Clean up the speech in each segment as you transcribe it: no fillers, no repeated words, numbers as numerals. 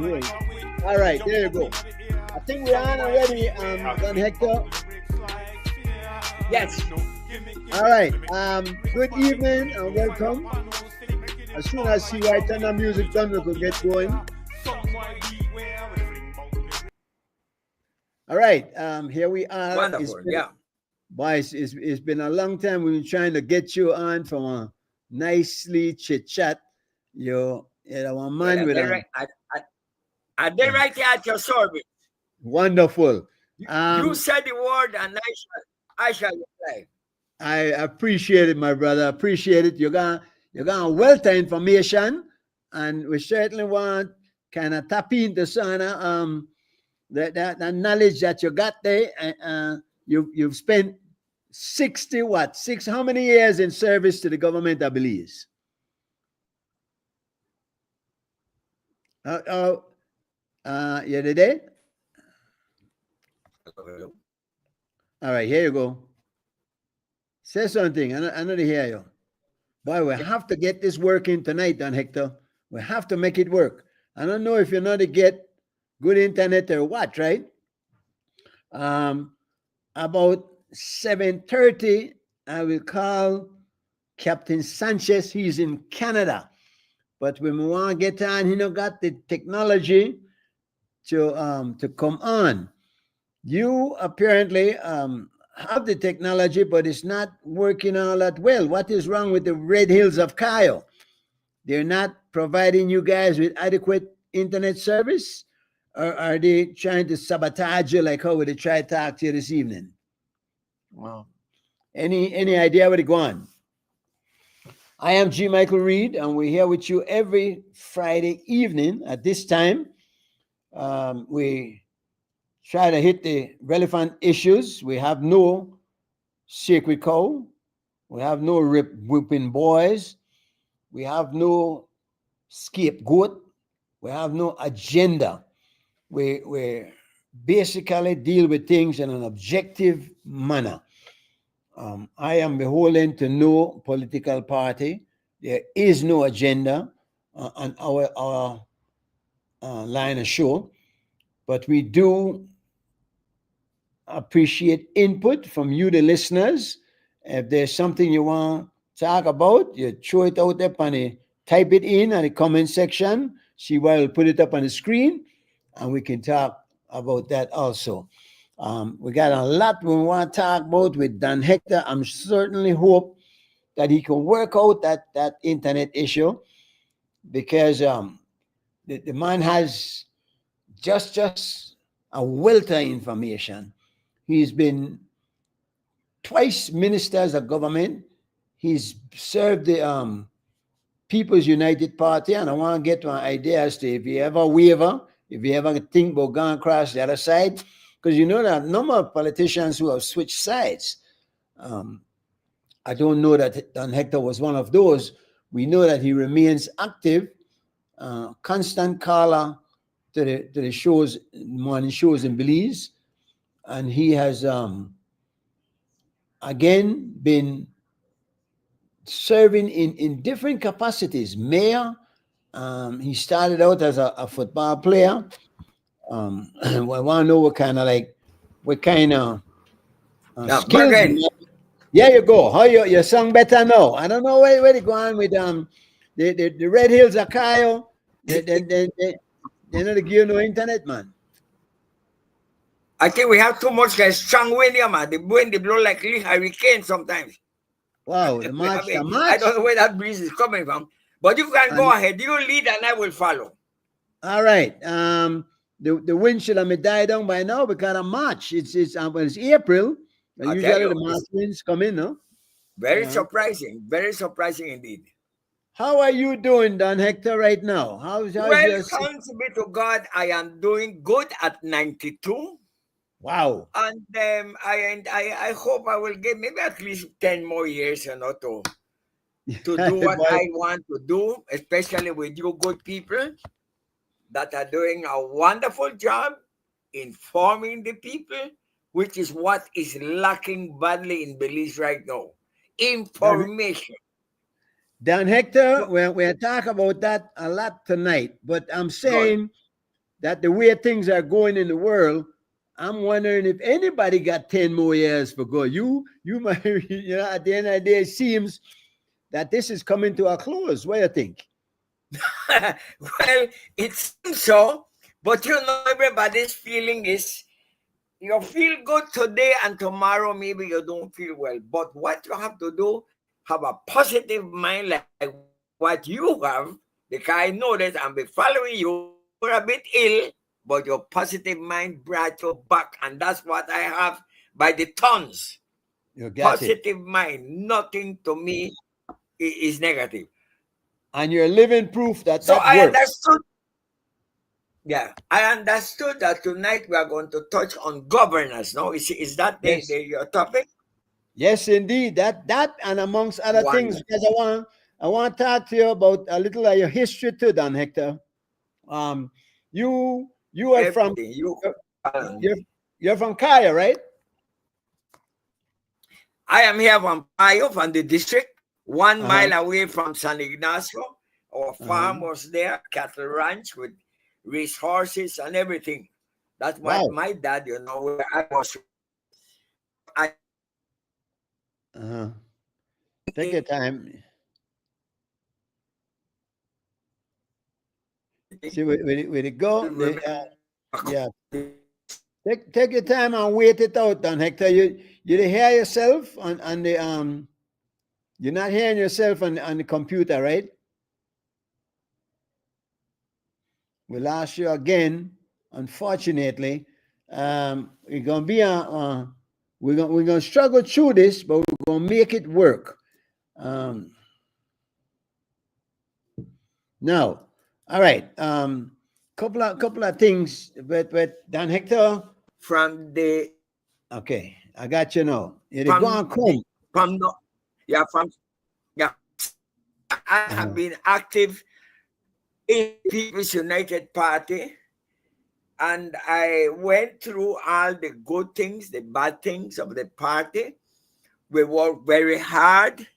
hear you. All right, there you go. I think we're on already, Don Hector. Yes. All right. Good evening and welcome. As soon as see I turn the music done, we could get going. All right. Here we are. Wonderful. Yeah. Boys, it's been a long time. We've been trying to get you on from a nicely chit chat. You know, a man with a I did right here at your service. wonderful. You said the word, and I shall reply. I appreciate it, my brother. Appreciate it. You're gonna wealth of information, and we certainly want kind of tap into some that knowledge that you got there. You've spent 60 what? How many years in service to the government, I believe? You did it? All right, here you go. Say something. I know to hear you. Boy, we have to get this working tonight, Don Hector. We have to make it work. I don't know if you know to get good internet or what, right? About 7:30, I will call Captain Sanchez. He's in Canada. But when we want to get on, he not got the technology to come on. You apparently have the technology, but it's not working all that well. What is wrong with the Red Hills of Kyle? They're not providing you guys with adequate internet service? Or are they trying to sabotage you like how would they try to talk to you this evening? Well, any idea where they go on? I am G. Michael Reid, and we're here with you every Friday evening at this time. We try to hit the relevant issues. We have no sacred cow. We have no whipping boys. We have no scapegoat. We have no agenda. We basically deal with things in an objective manner. I am beholden to no political party. There is no agenda on our line of show, but we do appreciate input from you, the listeners. If there's something you want to talk about, you throw it out there and type it in the comment section. See where I'll put it up on the screen, and we can talk about that also. We got a lot we want to talk about with Don Hector. I'm certainly hope that he can work out that internet issue, because the man has just a wealth of information. He's been twice ministers of government. He's served the People's United Party, and I want to get my idea as to if you ever waver, if you ever think about going across the other side, because you know that a number of politicians who have switched sides. I don't know that Don Hector was one of those. We know that he remains active, constant caller to the shows, morning shows in Belize, and he has again been serving in different capacities. Mayor, he started out as a football player. I want to know what kind of skills. Yeah, you go. How you sung better now? I don't know where they go on with the Red Hills of Kyle. They not give you no internet, man. I think we have too much strong wind here, man. The wind they blow like a hurricane sometimes. Wow, the march. I don't know where that breeze is coming from, but you can go ahead. You lead, and I will follow. All right. The wind should have died down by now because of March. It's April. Usually the March winds come in, no? Very surprising. Very surprising indeed. How are you doing, Don Hector, right now? How's well, thanks be to God, I am doing good at 92. Wow. And I hope I will get maybe at least 10 more years, to do what I want to do, especially with you good people that are doing a wonderful job informing the people, which is what is lacking badly in Belize right now. Information. Don Hector, we're talking about that a lot tonight, but I'm saying that the way things are going in the world, I'm wondering if anybody got 10 more years for good. You might, at the end of the day, it seems that this is coming to a close. What do you think? Well, it seems so, but everybody's feeling is you feel good today and tomorrow maybe you don't feel well. But what you have to do, have a positive mind like what you have, because I know that I've been following you. You were a bit ill, but your positive mind brought you back, and that's what I have by the tons. You got it. Positive mind, nothing to me is negative. And you're living proof that So that I works. understood. Yeah, I understood that tonight we are going to touch on governance. No, is that Yes. your topic? Yes, indeed. That and amongst other things, Wonderful. because I want to talk to you about a little of your history too, Don Hector. Um, you are from Everything you you're call on you're, me. you're from Kaya, right? I am here from Payo, from the district, one Uh-huh. mile away from San Ignacio. Our Uh-huh. farm was there, cattle ranch with race horses and everything. That's what Wow. my dad, where I was. But I Uh-huh. Take your time. See where it will go. remember. Yeah. Take your time and wait it out, Don Hector. You hear yourself on the you're not hearing yourself on the computer, right? We'll ask you again. Unfortunately, we're gonna be we're gonna struggle through this, but we're gonna make it work. Um, now, all right. Couple of things, but Don Hector. from the Okay, I got you now. You go from and the come. from the yeah from yeah I have Uh-huh. been active in People's United Party, and I went through all the good things, the bad things of the party. We worked very hard.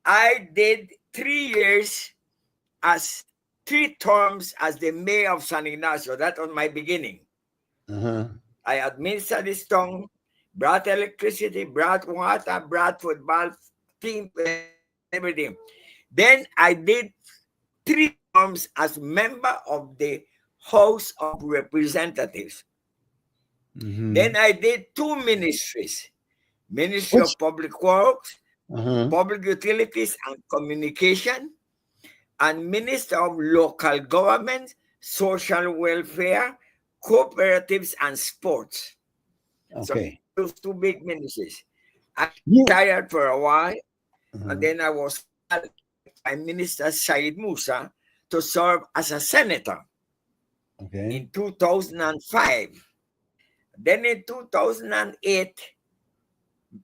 I did 3 years as 3 terms as the mayor of San Ignacio. That was my beginning. Uh-huh. I administered this town, brought electricity, brought water, brought football team, everything. Then I did 3 terms as member of the House of Representatives. Mm-hmm. Then I did 2 ministries: Ministry Which of Public Works, uh-huh. Public Utilities and Communication, and Minister of Local Government, Social Welfare, Cooperatives, and Sports. So Okay. those 2 big ministries. I You retired for a while, and uh-huh. then I was called Prime Minister Said Musa to serve as a senator Okay. in 2005. Then in 2008,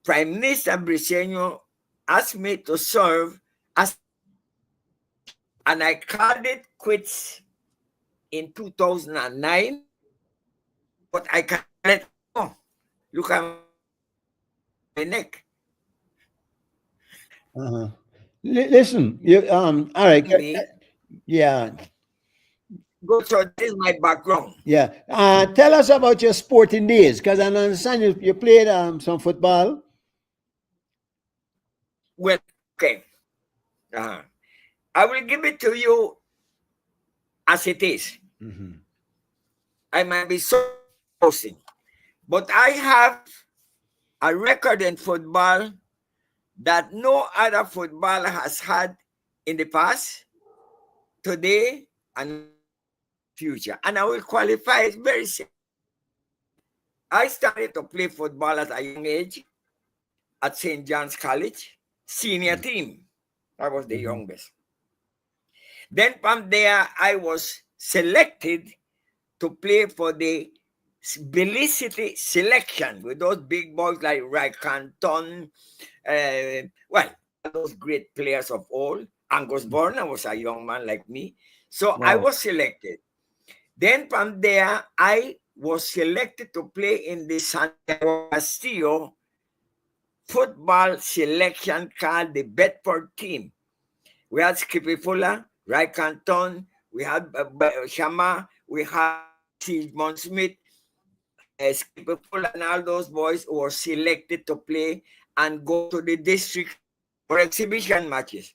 Prime Minister Briceño asked me to serve as, and I called it quits in 2009, but I can't let go. Look at my neck. Uh-huh. Listen, you all right. Me, Yeah. go. So that is my background. Yeah. Tell us about your sporting days, because I understand you played some football. Well, okay. Uh-huh. I will give it to you as it is. Mm-hmm. I might be so boasting, but I have a record in football that no other footballer has had in the past, today, and future. And I will qualify it very simple. I started to play football at a young age at St. John's College, senior team. I was the Mm-hmm. youngest. Then from there, I was selected to play for the Belicity selection with those big boys like Reid, all those great players of all. Angus Borna was a young man like me. So I Wow. was selected. Then from there, I was selected to play in the Santiago Castillo football selection called the Bedford team. We had Skippy Fuller, Ray Canton, we had Shama, we had Simon Smith, Skipper Full, and all those boys were selected to play and go to the district for exhibition matches.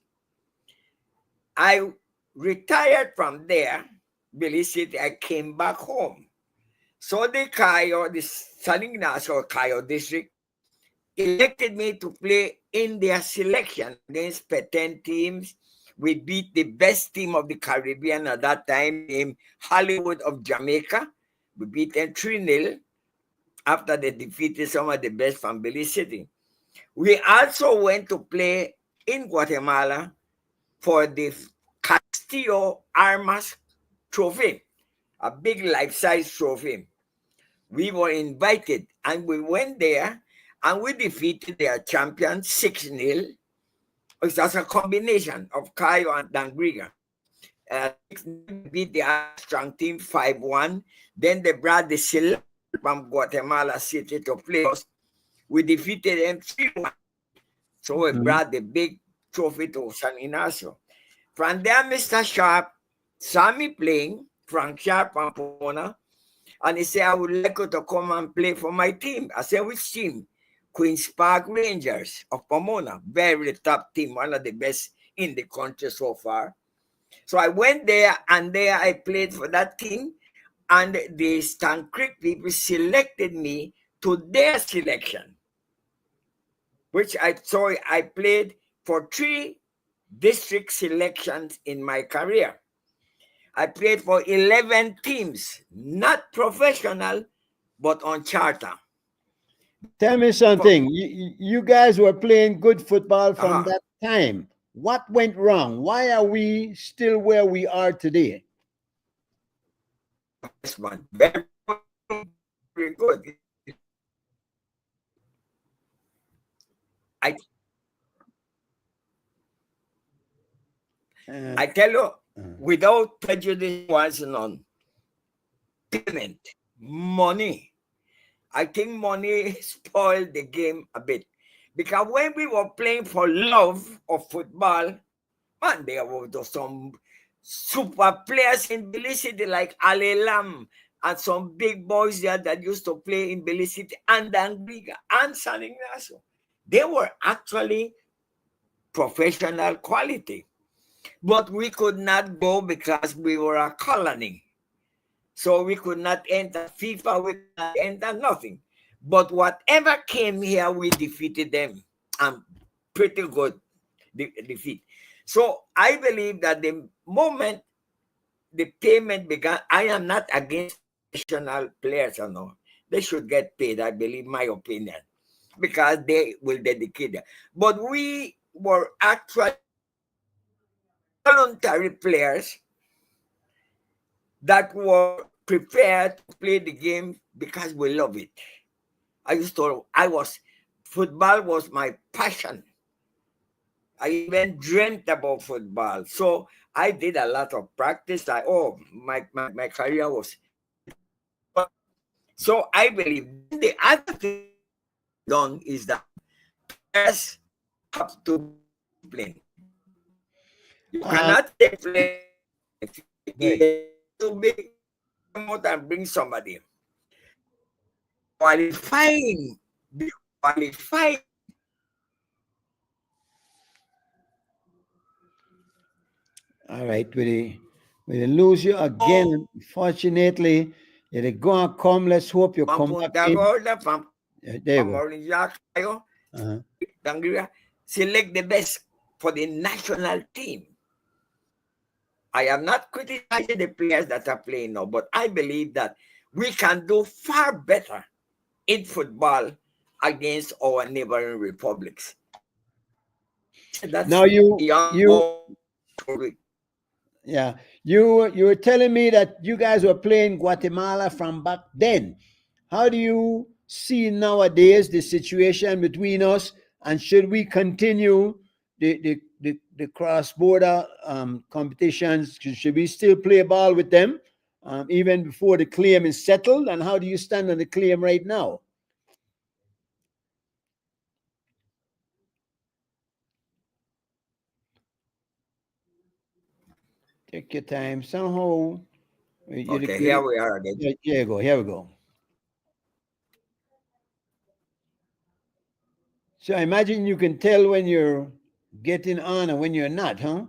I retired from there, Billy City. I came back home. So the Cayo, the San Ignacio Cayo district, elected me to play in their selection against P10 teams. We beat the best team of the Caribbean at that time, named Hollywood of Jamaica. We beat them 3-0 after they defeated some of the best from Belize City. We also went to play in Guatemala for the Castillo Armas Trophy, a big life-size trophy. We were invited and we went there and we defeated their champion 6-0. It was a combination of Cayo and Dangriga. 6-0, we beat the strong team 5-1. Then they brought the selection from Guatemala City to play us. We defeated them 3-1. So we brought the big trophy to San Ignacio. From there, Mr. Sharp saw me playing, Frank Sharp and Pomona, and he said, I would like you to come and play for my team. I said, which team? Queen's Park Rangers of Pomona. Very top team, one of the best in the country so far. So I went there, and there I played for that team, and the Stan Creek people selected me to their selection, which I played for 3 district selections in my career. I played for 11 teams, not professional, but on charter. Tell me something. You guys were playing good football from that time. What went wrong? Why are we still where we are today? This one, very, very good. I tell you, without prejudice was none. Payment, money. I think money spoiled the game a bit. Because when we were playing for love of football, man, there were some super players in Belize City like Ale Lam and some big boys there that used to play in Belize City and Antigua and San Ignacio. They were actually professional quality. But we could not go because we were a colony. So we could not enter FIFA, we could not enter nothing. But whatever came here, we defeated them. And pretty good defeat. So I believe that the moment the payment began, I am not against professional players or no. They should get paid, I believe, my opinion, because they will dedicate them. But we were actually voluntary players that were prepared to play the game because we love it. Football was my passion. I even dreamt about football. So I did a lot of practice. My career was. So I believe the other thing done is that players have to be disciplined. You cannot take players to be promote and bring somebody. Qualifying. Be qualified. All right, we lose you again. Unfortunately, you're going to come. Let's hope you come back in. There you go. Select the best for the national team. I am not criticizing the players that are playing now, but I believe that we can do far better in football against our neighboring republics. That's now you were telling me that you guys were playing Guatemala from back then. How do you see nowadays the situation between us, and should we continue the cross-border competitions? Should we still play ball with them even before the claim is settled? And how do you stand on the claim right now? Take your time. Somehow Okay, here we are again. Here you go. Here we go. So I imagine you can tell when you're getting on and when you're not, huh?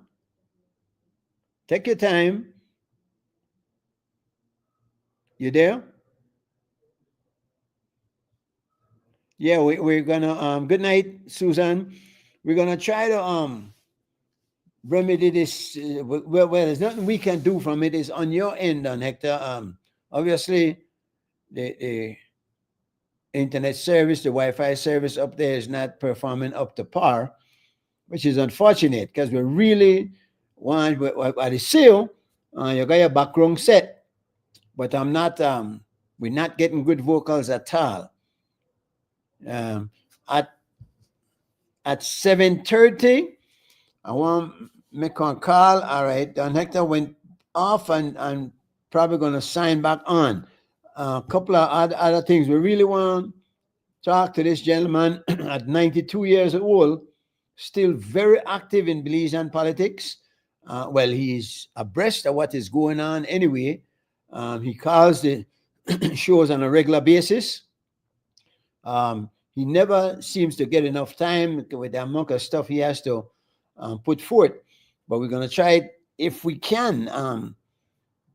Take your time. You there? Yeah, we're gonna good night, Susan. We're gonna try to remedy this. Well, there's nothing we can do from it. It's on your end, on Hector. Obviously, the internet service, the Wi-Fi service up there is not performing up to par, which is unfortunate because we really want at the seal. You got your background set, but I'm not. We're not getting good vocals at all. Um, at 7:30, I want to make a call. All right, Don Hector went off and probably going to sign back on. A couple of other things. We really want to talk to this gentleman at 92 years old, still very active in Belizean politics. Well, he's abreast of what is going on anyway. He calls the shows on a regular basis. He never seems to get enough time with the amount of stuff he has to put forth. But we're going to try it if we can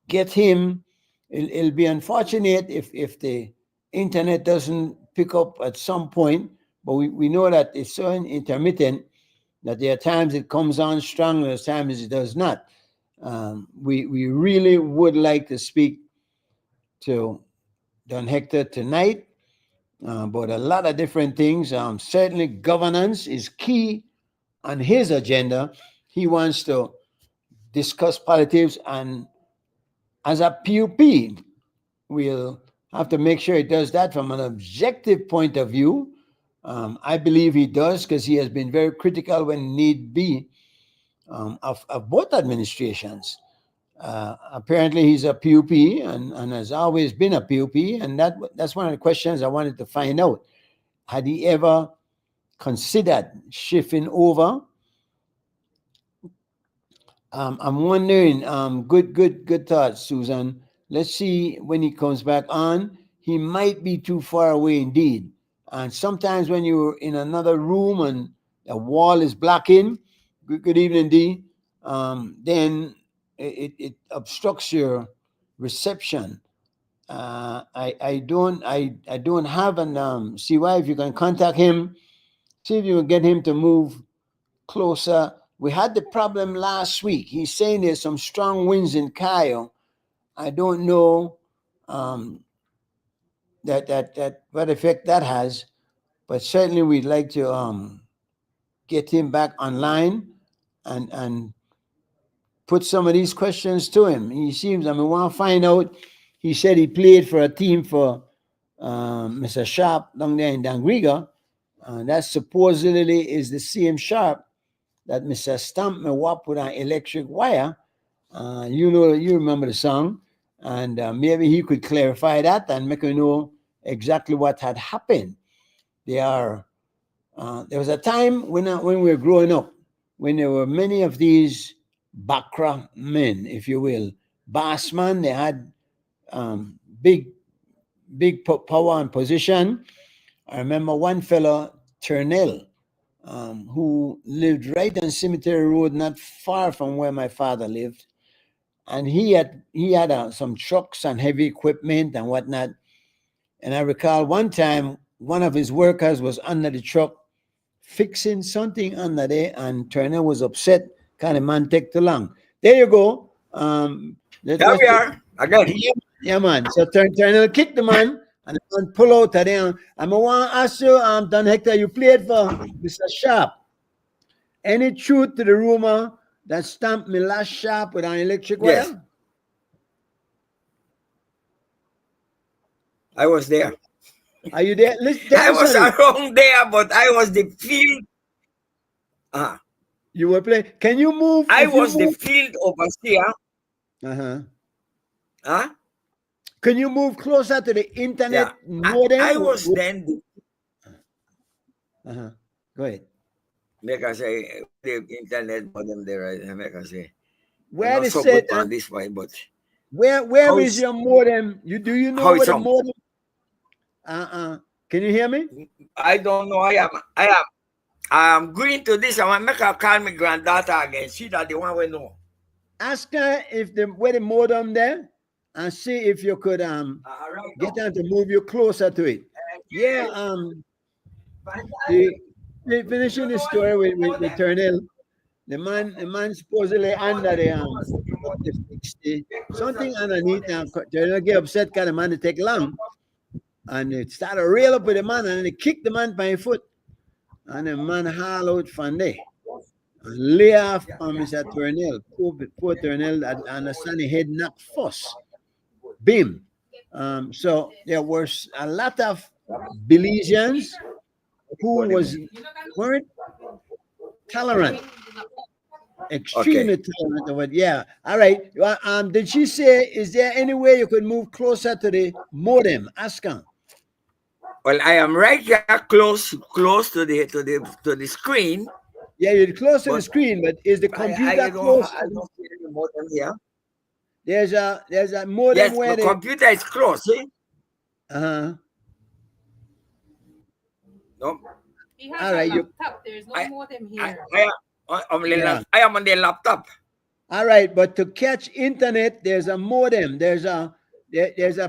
get him. It'll be unfortunate if the internet doesn't pick up at some point, but we know that it's so intermittent that there are times it comes on strong and there's times it does not. We really would like to speak to Don Hector tonight about a lot of different things. Certainly governance is key on his agenda. He wants to discuss politics, and as a PUP, we'll have to make sure he does that from an objective point of view. I believe he does because he has been very critical when need be of both administrations. Apparently, he's a PUP and has always been a PUP, and that's one of the questions I wanted to find out. Had he ever considered shifting over? I'm wondering. Good thoughts, Susan. Let's see when he comes back on. He might be too far away indeed. And sometimes when you're in another room and a wall is blocking, good evening, D. Then it obstructs your reception. I don't have an CY. If you can contact him, see if you can get him to move closer. We had the problem last week. He's saying there's some strong winds in Kyle. I don't know that what effect that has, but certainly we'd like to get him back online and put some of these questions to him. He seems, we want to find out. He said he played for a team for Mr. Sharp down there in Dangriga. That supposedly is the same Sharp that Mr. Stamp me whop with an electric wire. You remember the song, and maybe he could clarify that and make you know exactly what had happened. There was a time when we were growing up, when there were many of these Bakra men, if you will, Bassman. They had big power and position. I remember one fellow, Turnell, who lived right on Cemetery Road, not far from where my father lived, and he had some trucks and heavy equipment and whatnot. And I recall one time one of his workers was under the truck fixing something under there, and Turner was upset. Kind of man take too long. There you go. Here we are again. Yeah, man. So Turner kick the man and the man pull out of there. And I want to ask you, Don Hector, you played for Mr. Sharp. Any truth to the rumor that stamped me last Sharp with an electric wire? Yes. I was there. Are you there? I was around there, but I was the field. You were playing. Can you move? I was the field overseer. Huh? Can you move closer to the internet modem? I was then. Go ahead. Make I say the internet modem there. Make I say. Where not is so it? Good on this way, but Where is How's your modem? Do you know how it where the sound? modem? Can you hear me? I don't know. I am going to this. I want make her call me granddaughter again. She that the one we know. Ask her if the where the modem there, and see if you could Right get now. her to move you closer to it. Yeah, Yes. the Fantastic. finishing You the know what? story with Modern. Turnell. The man supposedly under Modern. the You must be up to modern. 60 Get closer something to the underneath now. modern. Turnell get upset because the man to take long, and it started to rail up with the man, and then they kicked the man by his foot, and the man haul out from there and lay off Yeah, on yeah. Mr. Turnell. Poor Turnell, and the sunny head knocked first. Bim. So there was a lot of Belizeans who Body was move. weren't tolerant, Okay. extremely tolerant of it. Yeah. All right. Did she say, is there any way you could move closer to the modem? Ask her. Well, I am right here, close to the screen, Yeah, you're close to the but screen, but is the computer close I to the, don't see any modem here. there's a modem Yes, where my they computer is close. See? uh-huh. No, All right, you I, yeah. I am on the laptop. All right, but to catch internet, there's a modem. There's a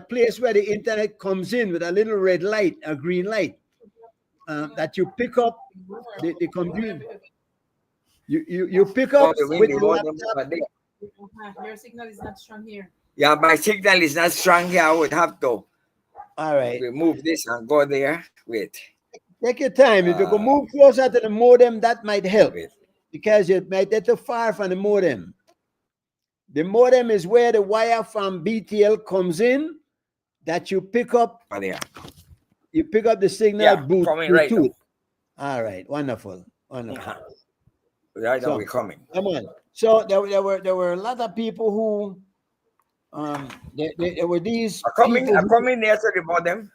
place where the internet comes in with a little red light, a green light, that you pick up the computer. You pick Oh, up you mean with the the modem laptop. over there? Yeah, my signal is not strong here. I would have to All right, remove this and go there. Wait, take your time. If you can uh, move closer to the modem, that might help wait. because you might get too far from the modem. The modem is where the wire from BTL comes in that you pick up. Oh, there. You pick up the signal Yeah, coming right Bluetooth. now. All right, wonderful, Uh-huh. wonderful. Right now, we're So coming. come on. So there were a lot of people who there were these people I'm who. coming near to the modem.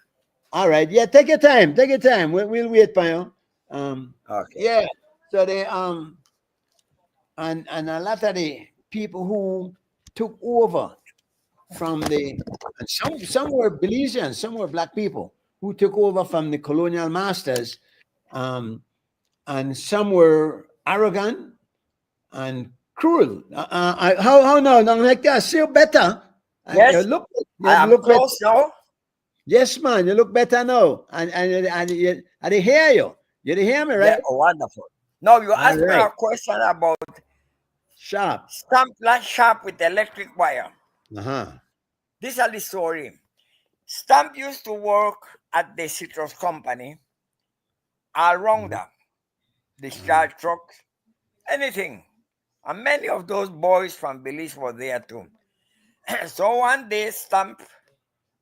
All right, yeah, take your time, take your time. We'll wait for you. Okay. Yeah. So they and a lot of the people who took over from the and some were Belizeans, some were black people who took over from the colonial masters, um, and some were arrogant and cruel. How no, no, like that. Still better. You Yes, you I am look better. close now. Yes, man, you look better now. I did hear you. You did hear me, Yeah, right? oh, wonderful. Now you All asked me right. a question about Sharp. stamp latch sharp with electric wire. Uh-huh. This is the story. Stamp used to work at the citrus company all around Mhm. them. Uh-huh. Discharge trucks, anything. And many of those boys from Belize were there too. So one day Stamp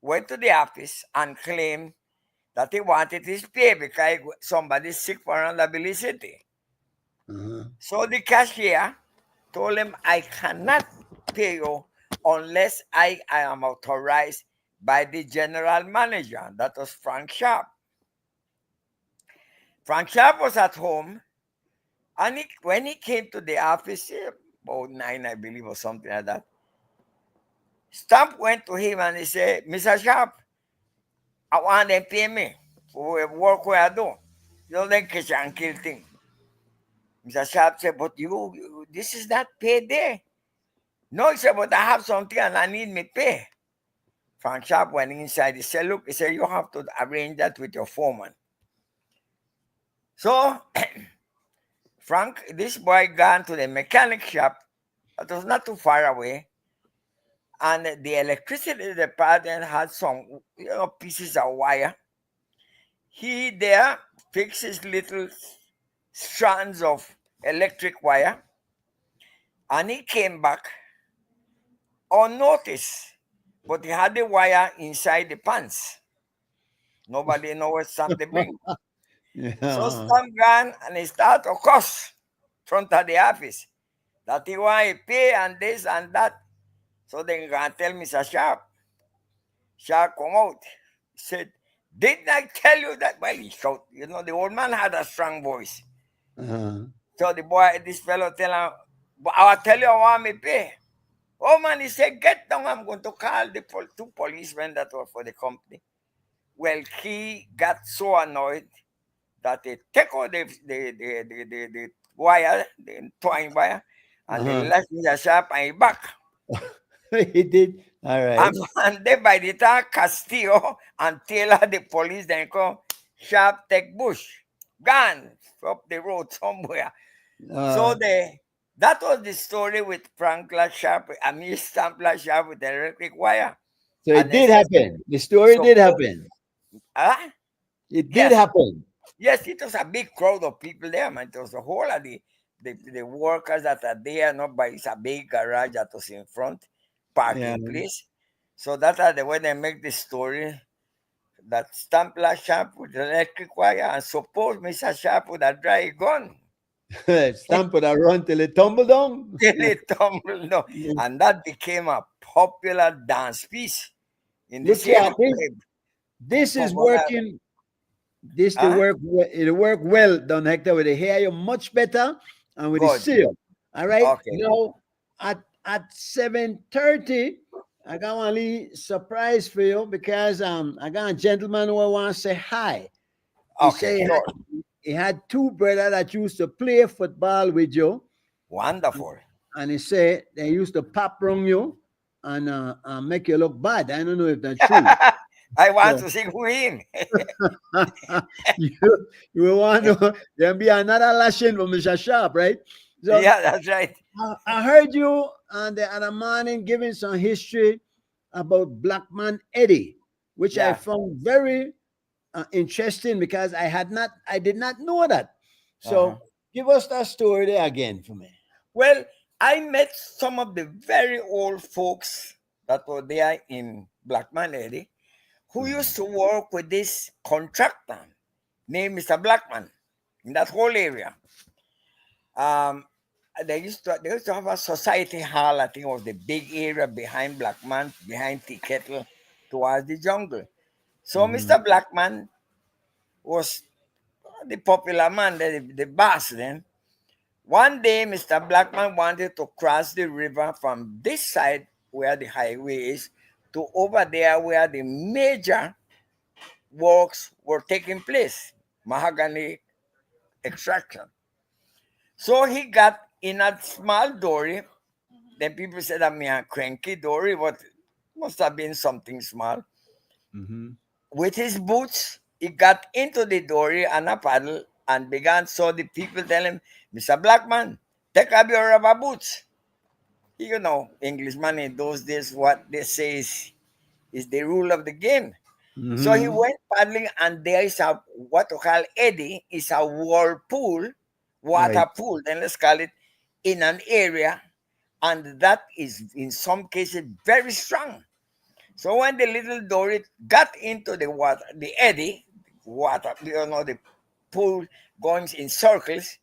went to the office and claimed that he wanted his pay because somebody sick for another Belize city. Uh-huh. So the cashier told him, I cannot pay you unless I am authorized by the general manager. That was Frank Sharp. Frank Sharp was at home, and when he came to the office, about 9, I believe, or something like that, Stamp went to him and he said, Mr. Sharp, I want them pay me for the work where I do. You know, then catch and kill thing. Mr. Sharp said, but this is not payday. No, he said, but I have something and I need me pay. Frank Sharp went inside. He said, look, he said, you have to arrange that with your foreman. So Frank, this boy gone to the mechanic shop that was not too far away, and the electricity department had some pieces of wire. He there fixes little strands of electric wire, and he came back unnoticed, but he had the wire inside the pants. Nobody knows what Stamp they bring. So Yeah. Stamp gone and he start to cuss front of the office that he want to pay and this and that. So they gonna tell Mr. Sharp. Sharp come out. He said, didn't I tell you that? Well, he shout. You know, the old man had a strong voice. Uh-huh. So the boy, this fellow tell him, but I tell you I want me pay. Oh man, he said, get down, I'm going to call the two policemen that were for the company. Well, he got so annoyed that they take out the wire, the twine wire, and they Uh-huh. left me the shop and he back. He did. All And, right. and then by the time Castillo and Taylor, the police, then come, sharp take bush, gone up the road somewhere. So Uh, that was the story with Franklin Sharp, I mean Stampler Sharp with the electric wire. so And it they did said, happen. The story so, did happen. ah, It did yes, happen. yes, it was a big crowd of people there, man. It was the whole of the workers that are there, not by it's a big garage that was in front, Yeah. parking place. So that's the way they make the story that Stampler Sharp with the electric wire, and suppose Mr. Sharp would have dry gun. Stamp would have run till it tumbled down. Till it tumbled down. And that became a popular dance piece in the Look same here, this way. this is Popular, working. This the huh? work. It work well, Don Hector. With the hear you much better, and with the Good. seal. All right. Okay. Now at 7:30, I got one little surprise for you because I got a gentleman who want to say hi. He Okay, say sure. he had two brothers that used to play football with you, Wonderful. and he said they used to pop wrong you and make you look bad. I don't know if that's true. I want So to sing with him. you, you will want to there be another lashing from Mr. Sharp, right? So Yeah, that's right. I heard you on the other morning giving some history about Black Man Eddie, which I Yeah. found very interesting because I did not know that. Uh-huh. So give us that story there again for me. Well, I met some of the very old folks that were there in Blackman area who Mhm. used to work with this contractor named Mr. Blackman in that whole area. Um, they used to have a society hall. I think it was the big area behind Blackman, behind Tea Kettle, towards the jungle. So Mhm. Mr. Blackman was the popular man, the boss then. One day, Mr. Blackman wanted to cross the river from this side where the highway is to over there where the major works were taking place, mahogany extraction. So he got in a small dory. Then people said, I mean, a cranky dory, but must have been something small. Mhm. With his boots, he got into the dory and a paddle and began. So the people tell him, Mr. Blackman, take up your rubber boots. Englishman in those days, what they say is the rule of the game. So he Mhm. went paddling, and there is a what to call eddy is a whirlpool, water Right. pool, then let's call it, in an area, and that is in some cases very strong. So when the little dory got into the water, the eddy, water, the pool going in circles,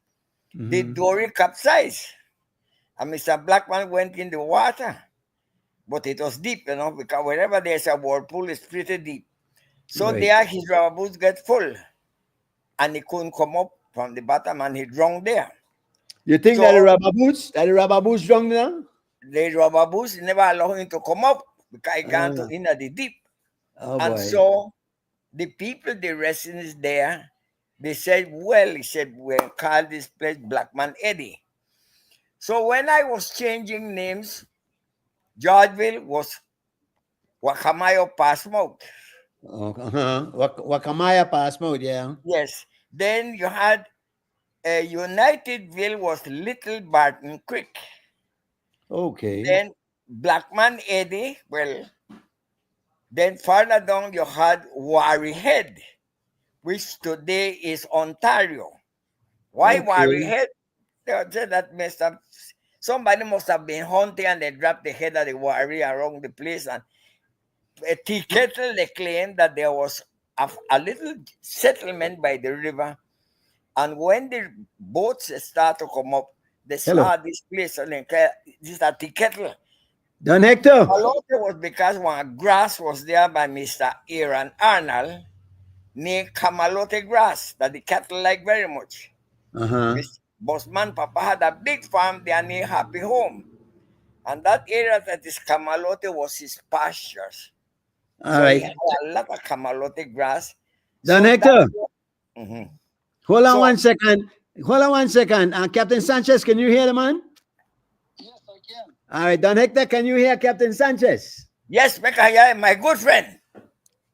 the Mhm. dory capsized, and Mr. Blackman went in the water. But it was deep, because wherever there's a whirlpool, it's pretty deep. So Right. there his rubber boots get full, and he couldn't come up from the bottom, and he drowned there. You think that So the rubber boots drunk now? the rubber boots never allow him to come up because he gone to Uh, in the deep. oh And boy. so the people, the residents there, they said, well, he said, we'll call this place Blackman Eddy. So when I was changing names, Georgeville was Wakamayo Passmouth. Wakamaya pass mode, yeah. Yes. Then you had Unitedville was Little Barton Creek. Okay. Then Blackman Eddy, well, then further down you had Warri Head, which today is Ontario. Why Warri Okay. Head? They said that messed up. Somebody must have been hunting and they dropped the head of the Warri around the place. And a tea kettle, they claimed that there was a little settlement by the river. And when the boats start to come up, they Hello. saw this place and they call this is a tea kettle. Don Hector. A lot was because one grass was there by Mr. Aaron Arnold near Camalote grass that the cattle like very much. Uh-huh. Mr. Bosman Papa had a big farm there near Happy Home. And that area that is camalote was his pastures. All So he right. had a lot of camalote grass. Don So that's Hector, Mhm. hold on So 1 second. Hold on 1 second. Captain Sanchez, can you hear the man? Yes, I can. All right. Don Hector, can you hear Captain Sanchez? yes, Mekaya, my good friend.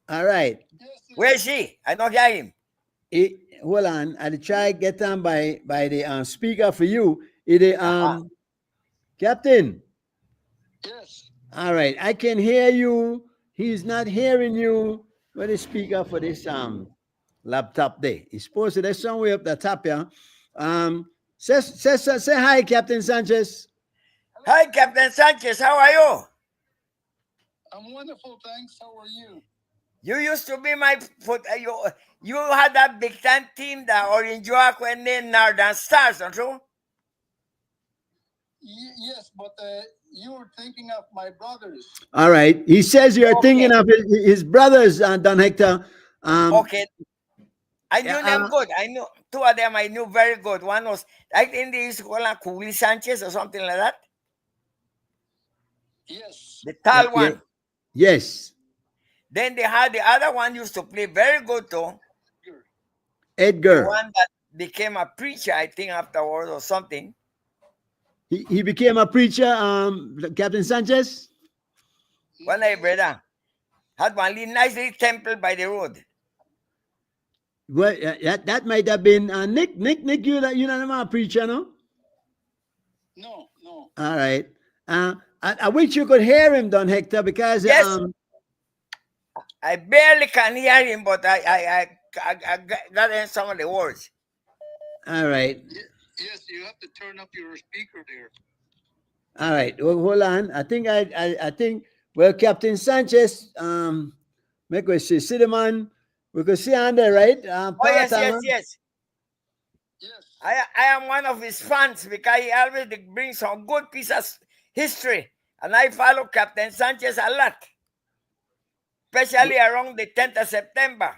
All right. Yes, Where yes. is he? I don't hear him. Hold on. I'll try get on by the speaker for you. It Uh-huh. Captain. Yes. All right. I can hear you. He's not hearing you. Where the speaker for this laptop there? It's supposed to there's somewhere up the top here. Say hi, Captain Sanchez. Hi, Captain Sanchez. How are you? I'm wonderful, thanks. How are you? You used to be my foot. You had that big time team, the Orange Joak, when they Northern Stars, don't you? Yes, but you were thinking of my brothers. All right. He says you're Okay. thinking of his brothers, Don Hector. Okay. I knew them Uh, good. I knew two of them. I knew very good. One was, I think they used to call him Cooley Sanchez or something like that. Yes. The tall yeah, one. yes. Then they had the other one used to play very good too. Good. The Edgar. one that became a preacher, I think, afterwards or something. He became a preacher, Captain Sanchez. One day, brother, had one little nice little temple by the road. Well, that might have been Nick. You know a preacher, no? No, no. All right. I wish you could hear him, Don Hector, because Yes, I barely can hear him, but I got in some of the words. all right. Yes, you have to turn up your speaker there. All right. Well, hold on. I think I think well, Captain Sanchez, make we see the man. We could see on there, right? Oh yes, yes, Part-timer. yes. Yes. I am one of his fans because he always brings some good piece of history, and I follow Captain Sanchez a lot, especially around the 10th of September.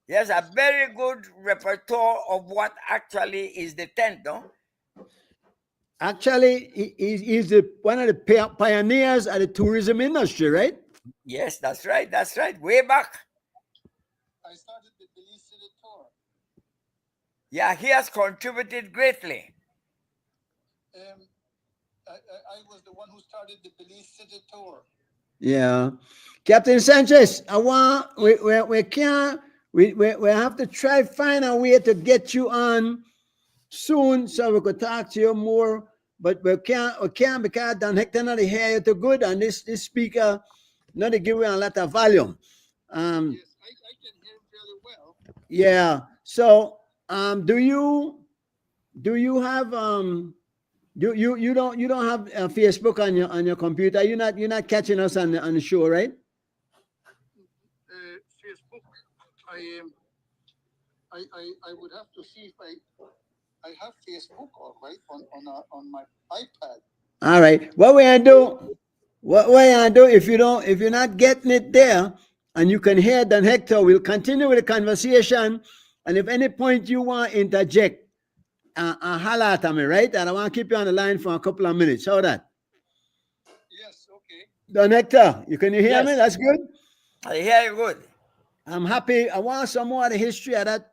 He has a very good repertoire of what actually is the 10th, no? Actually, he's one of the pioneers of the tourism industry, right? Yes, that's right. That's right. Way back. I started the Belize City tour. Yeah, he has contributed greatly. I was the one who started the Belize City tour. Yeah. Captain Sanchez, I want we can't we have to try find a way to get you on soon so we could talk to you more. But we can't because Don Hector not hear you too good and this speaker not to give you a lot of volume. Yes, I can hear him fairly well. Yeah. So do you have you don't have Facebook on your computer? You're not catching us on the show, right? Facebook. I would have to see if I have Facebook all right on my iPad. All right. What we gonna do? What we gonna do if you're not getting it there and you can hear Dan Hector, we'll continue with the conversation. And if any point you want to interject, holler at me, right? And I want to keep you on the line for a couple of minutes. How that? Yes, okay. Dan Hector, can you hear me? Yes, That's good. I hear you good. I'm happy. I want some more of the history of that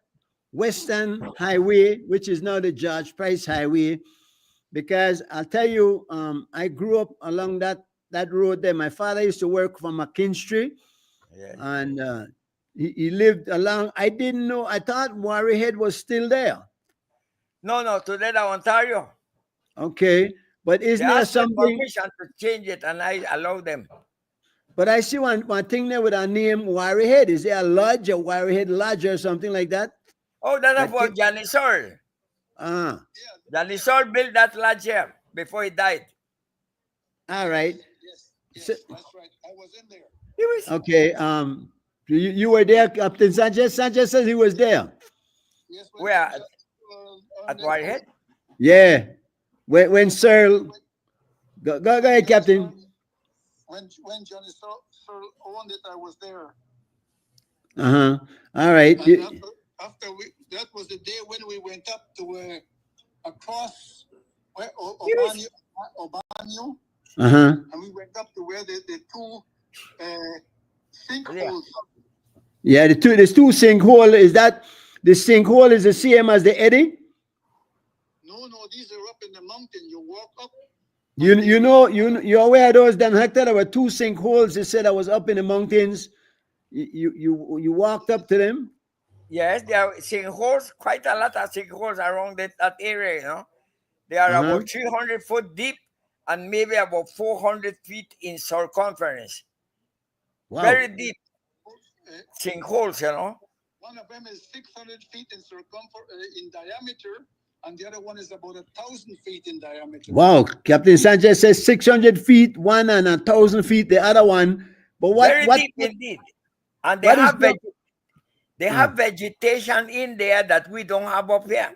Western Highway, which is now the George Price Highway, because I'll tell you, I grew up along that road there. My father used to work for McKinstry, Yes. and he lived along. I didn't know. I thought Warriorhead was still there. No, no, today the Ontario. Okay, but They isn't there asked me something? permission to change it, and I allow them. But I see one thing there with a name Warriorhead. Is there a lodge, a Warriorhead Lodge, or something like that? Oh, that's That about came, Johnny Searle. ah, Yeah. Johnny Searle built that lodge here before he died. all right. Yes, So, that's right. I was in there. He was okay. You were there, Captain Sanchez. Sanchez says he was there. Yes, where at Ernest was, Warhead. Yeah. When yes, Searle go ahead, Johnny Captain. Searle, when Johnny Searle owned it, I was there. Uh-huh. All right. And after that was the day when we went up to across where He was Obanyo. Uh-huh. and we went up to where the two Yeah. sinkholes. Yeah, there's two sinkhole. Is that the sinkhole is the same as the eddy? No, these are up in the mountain. You walk up. You're aware of those, Dan Hector? There were two sinkholes. They said I was up in the mountains. You walked up to them. Yes, there are sinkholes, quite a lot of sinkholes around that area, you know. They are Uh-huh. about 300 foot deep and maybe about 400 feet in circumference. Wow. Very deep Uh, sinkholes, you know. One of them is 600 feet in diameter, and the other one is about 1,000 feet in diameter. Wow. Captain Sanchez says 600 feet one and 1,000 feet the other one. But Very deep indeed. And what is the, they have vegetation in there that we don't have up here.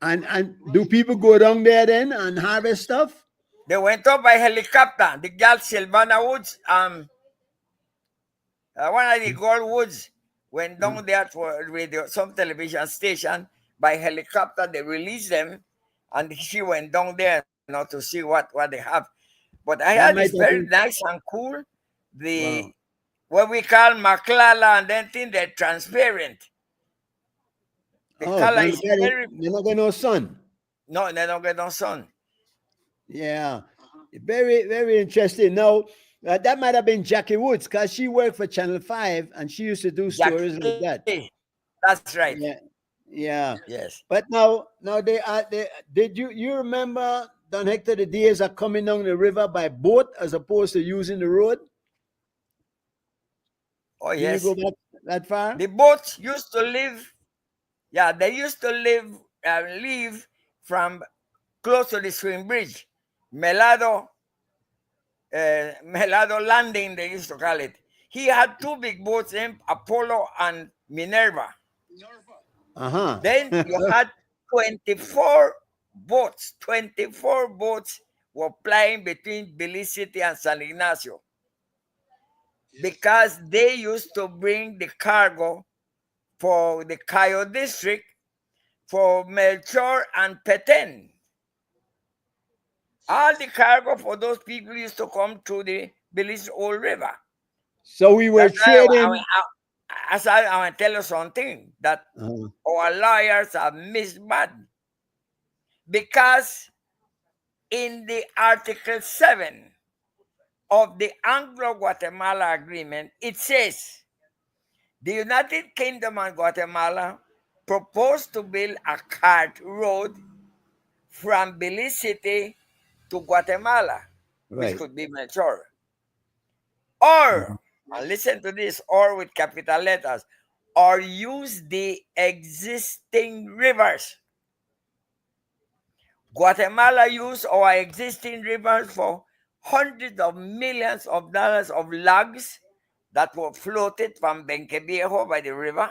and do people go down there then and harvest stuff? They went up by helicopter. The girl Sylvana Woods, one of the Gold Woods, went down there for radio, some television station by helicopter. They released them, and she went down there now to see what they have. But I heard That it's might have very been nice and cool. The wow. what we call Maclala, and then thing they're transparent. The Oh, color is very they're not getting no sun. no, they don't get no sun. Yeah. Very, very interesting. Now, that might have been Jackie Woods because she worked for Channel 5 and she used to do stories like that. Jackie, that's right. Yeah. Yeah. Yes. But now they did you remember, Don Hector, the days are coming down the river by boat as opposed to using the road? Oh Do you yes. go back that far? The boats used to live. Yeah, they used to live from close to the swing bridge, Melado, Melado Landing. They used to call it. He had two big boats named Apollo and Minerva. Nerva. Uh-huh. Then you had 24 boats. 24 boats were plying between Belize City and San Ignacio because they used to bring the cargo for the Cayo district for Melchor and Petén. All the cargo for those people used to come through the Belize Old River. So we were That's why trading. I want to tell you something that Uh-huh. our lawyers have missed bad. Because in the Article 7 of the Anglo-Guatemala Agreement, it says the United Kingdom and Guatemala proposed to build a cart road from Belize City to Guatemala, which Right. could be Melchor. Or, and listen to this, or with capital letters, or use the existing rivers. Guatemala used our existing rivers for hundreds of millions of dollars of logs that were floated from Benqueviejo by the river,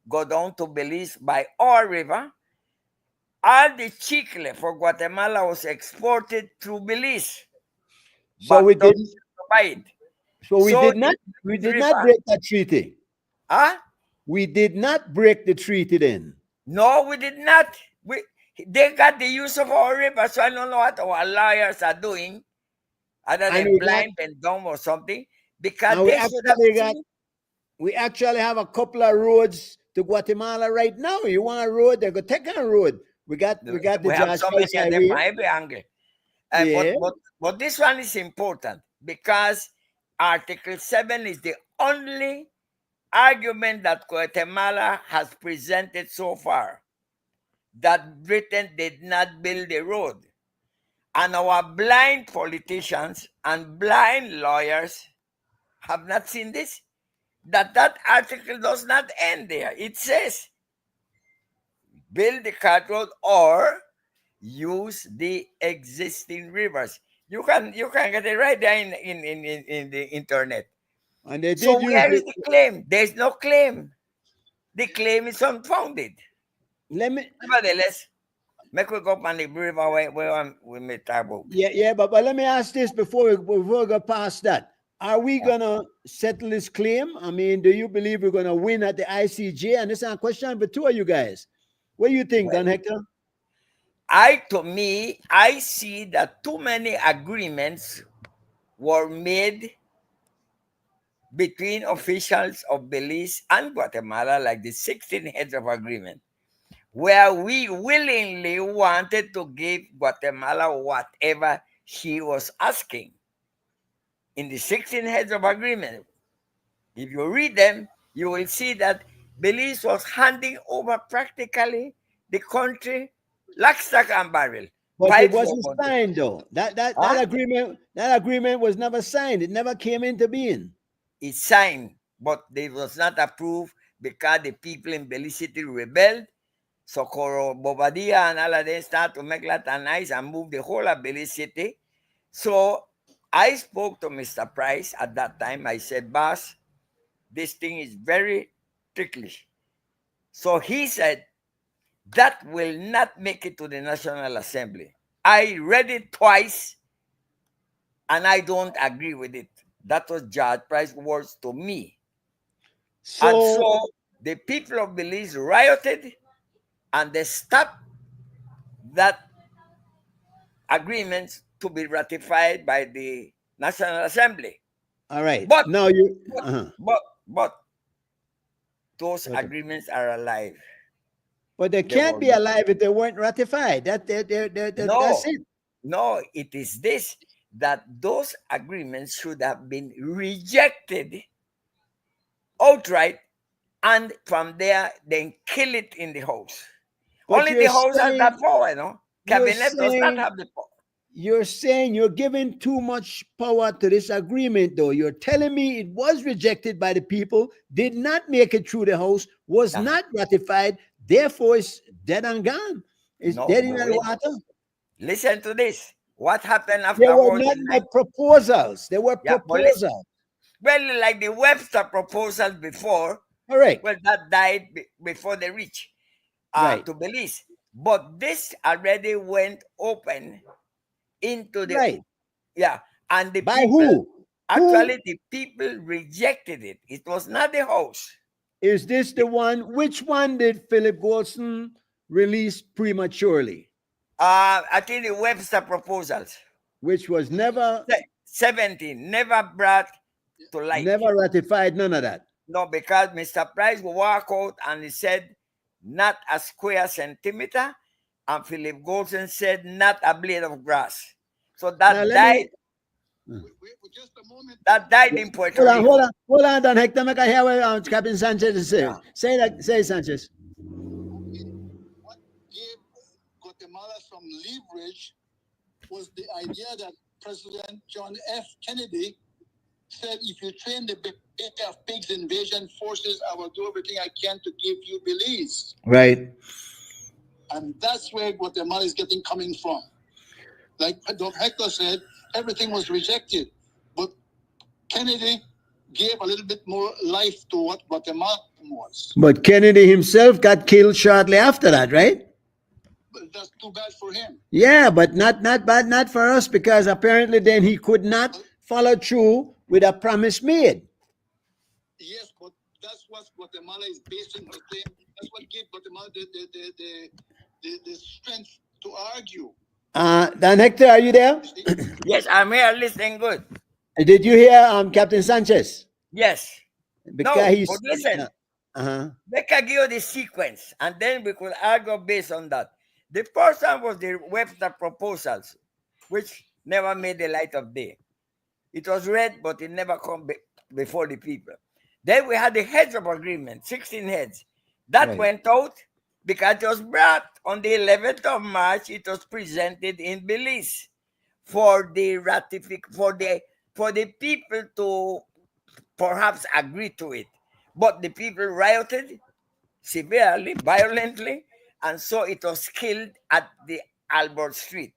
go down to Belize by our river. All the chicle for Guatemala was exported through Belize, So but we don't didn't buy it. so we So did not we the did not river, break that treaty. huh? We did not break the treaty then. No, we did not. They got the use of our river, so I don't know what our lawyers are doing, other And than we got blind and dumb or something, because and they should have seen. we actually have a couple of roads to Guatemala right now. You want a road, they go take a road. We got the We have George so Price many of them Highway. from every angle. Yeah. But this one is important because Article 7 is the only argument that Guatemala has presented so far that Britain did not build the road. And our blind politicians and blind lawyers have not seen this. That article does not end there. It says build the cart road or use the existing rivers. You can get it right there in the internet. And they So did use where is it. the claim? There's no claim. The claim is unfounded. Let me Nevertheless, make we go up on the river where we met our boat. yeah, but let me ask this before we go past that. Are we gonna settle this claim? I mean, do you believe we're gonna win at the ICJ? And this is a question for two of you guys. What do you think, Well, Don Hector? To me, I see that too many agreements were made between officials of Belize and Guatemala, like the 16 heads of agreement, where we willingly wanted to give Guatemala whatever she was asking. In the 16 heads of agreement, if you read them, you will see that Belize was handing over practically the country lock, stock, and barrel. But it Pipes were wasn't going to. signed though. That Huh? agreement was never signed. It never came into being. It's signed, but it was not approved because the people in Belize City rebelled. Socorro Bobadilla and all of them start to make lot of noise and move the whole of Belize City. So I spoke to Mr. Price at that time. I said, boss, this thing is very tricky. So he said, that will not make it to the National Assembly. I read it twice and I don't agree with it. That was Judge Price's words to me. And So so the people of Belize rioted and they stopped that agreement to be ratified by the National Assembly. all right. But Now you but those but, agreements are alive. but they They can't were be alive if they weren't ratified. That's no, it. no, it is this that those agreements should have been rejected outright, and from there then kill it in the house. But Only the house has that power, you know. you're Cabinet does not saying have the power. you're saying you're giving too much power to this agreement, though. You're telling me it was rejected by the people, did not make it through the House, was Uh-huh. not ratified, therefore it's dead and gone. It's No, dead in but the wait. water. Listen to this. What happened There were afterwards nothing but proposals. There were yeah, but listen, proposals. well, like the Webster proposals before, Correct. well, that died before they reached Right. to Belize. But this already went open into the, Right. yeah, and the By people, who? Who actually, the people rejected it. It was not the House. is this the one? Which one did Philip Goldson release prematurely? I think the Webster proposals, Which was never 17, never brought to light. never ratified, none of that. No, because Mr. Price will walk out and he said, not a square centimeter. And Philip Goldson said, not a blade of grass. So Now that let me died. Just a moment. That died in Puerto Rico. hold on, Don Hector. Make I hear what Captain Sanchez is saying. Yeah. Say Sanchez. What gave Guatemala some leverage was the idea that President John F. Kennedy said, if you train the Bay of Pigs invasion forces, I will do everything I can to give you Belize. Right. And that's where Guatemala is getting coming from. Like Dr. Hector said, everything was rejected. But Kennedy gave a little bit more life to what Guatemala was. But Kennedy himself got killed shortly after that, right? But that's too bad for him. Yeah, but not for us, because apparently then he could not follow through with a promise made. Yes, but that's what Guatemala is basing her claim. That's what gave Guatemala the strength to argue. Dan Hector, are you there? Yes, I'm here listening good. Did you hear Captain Sanchez? Yes. Because No, he's but listen, they can give you the sequence and then we could argue based on that. The first one was the Webster proposals, which never made the light of day. It was read, but it never come before the people. Then we had the heads of agreement, 16 heads. That Right. went out because it was brought on the 11th of March. It was presented in Belize for the for the people to perhaps agree to it. But the people rioted severely, violently, and so it was killed at the Albert Street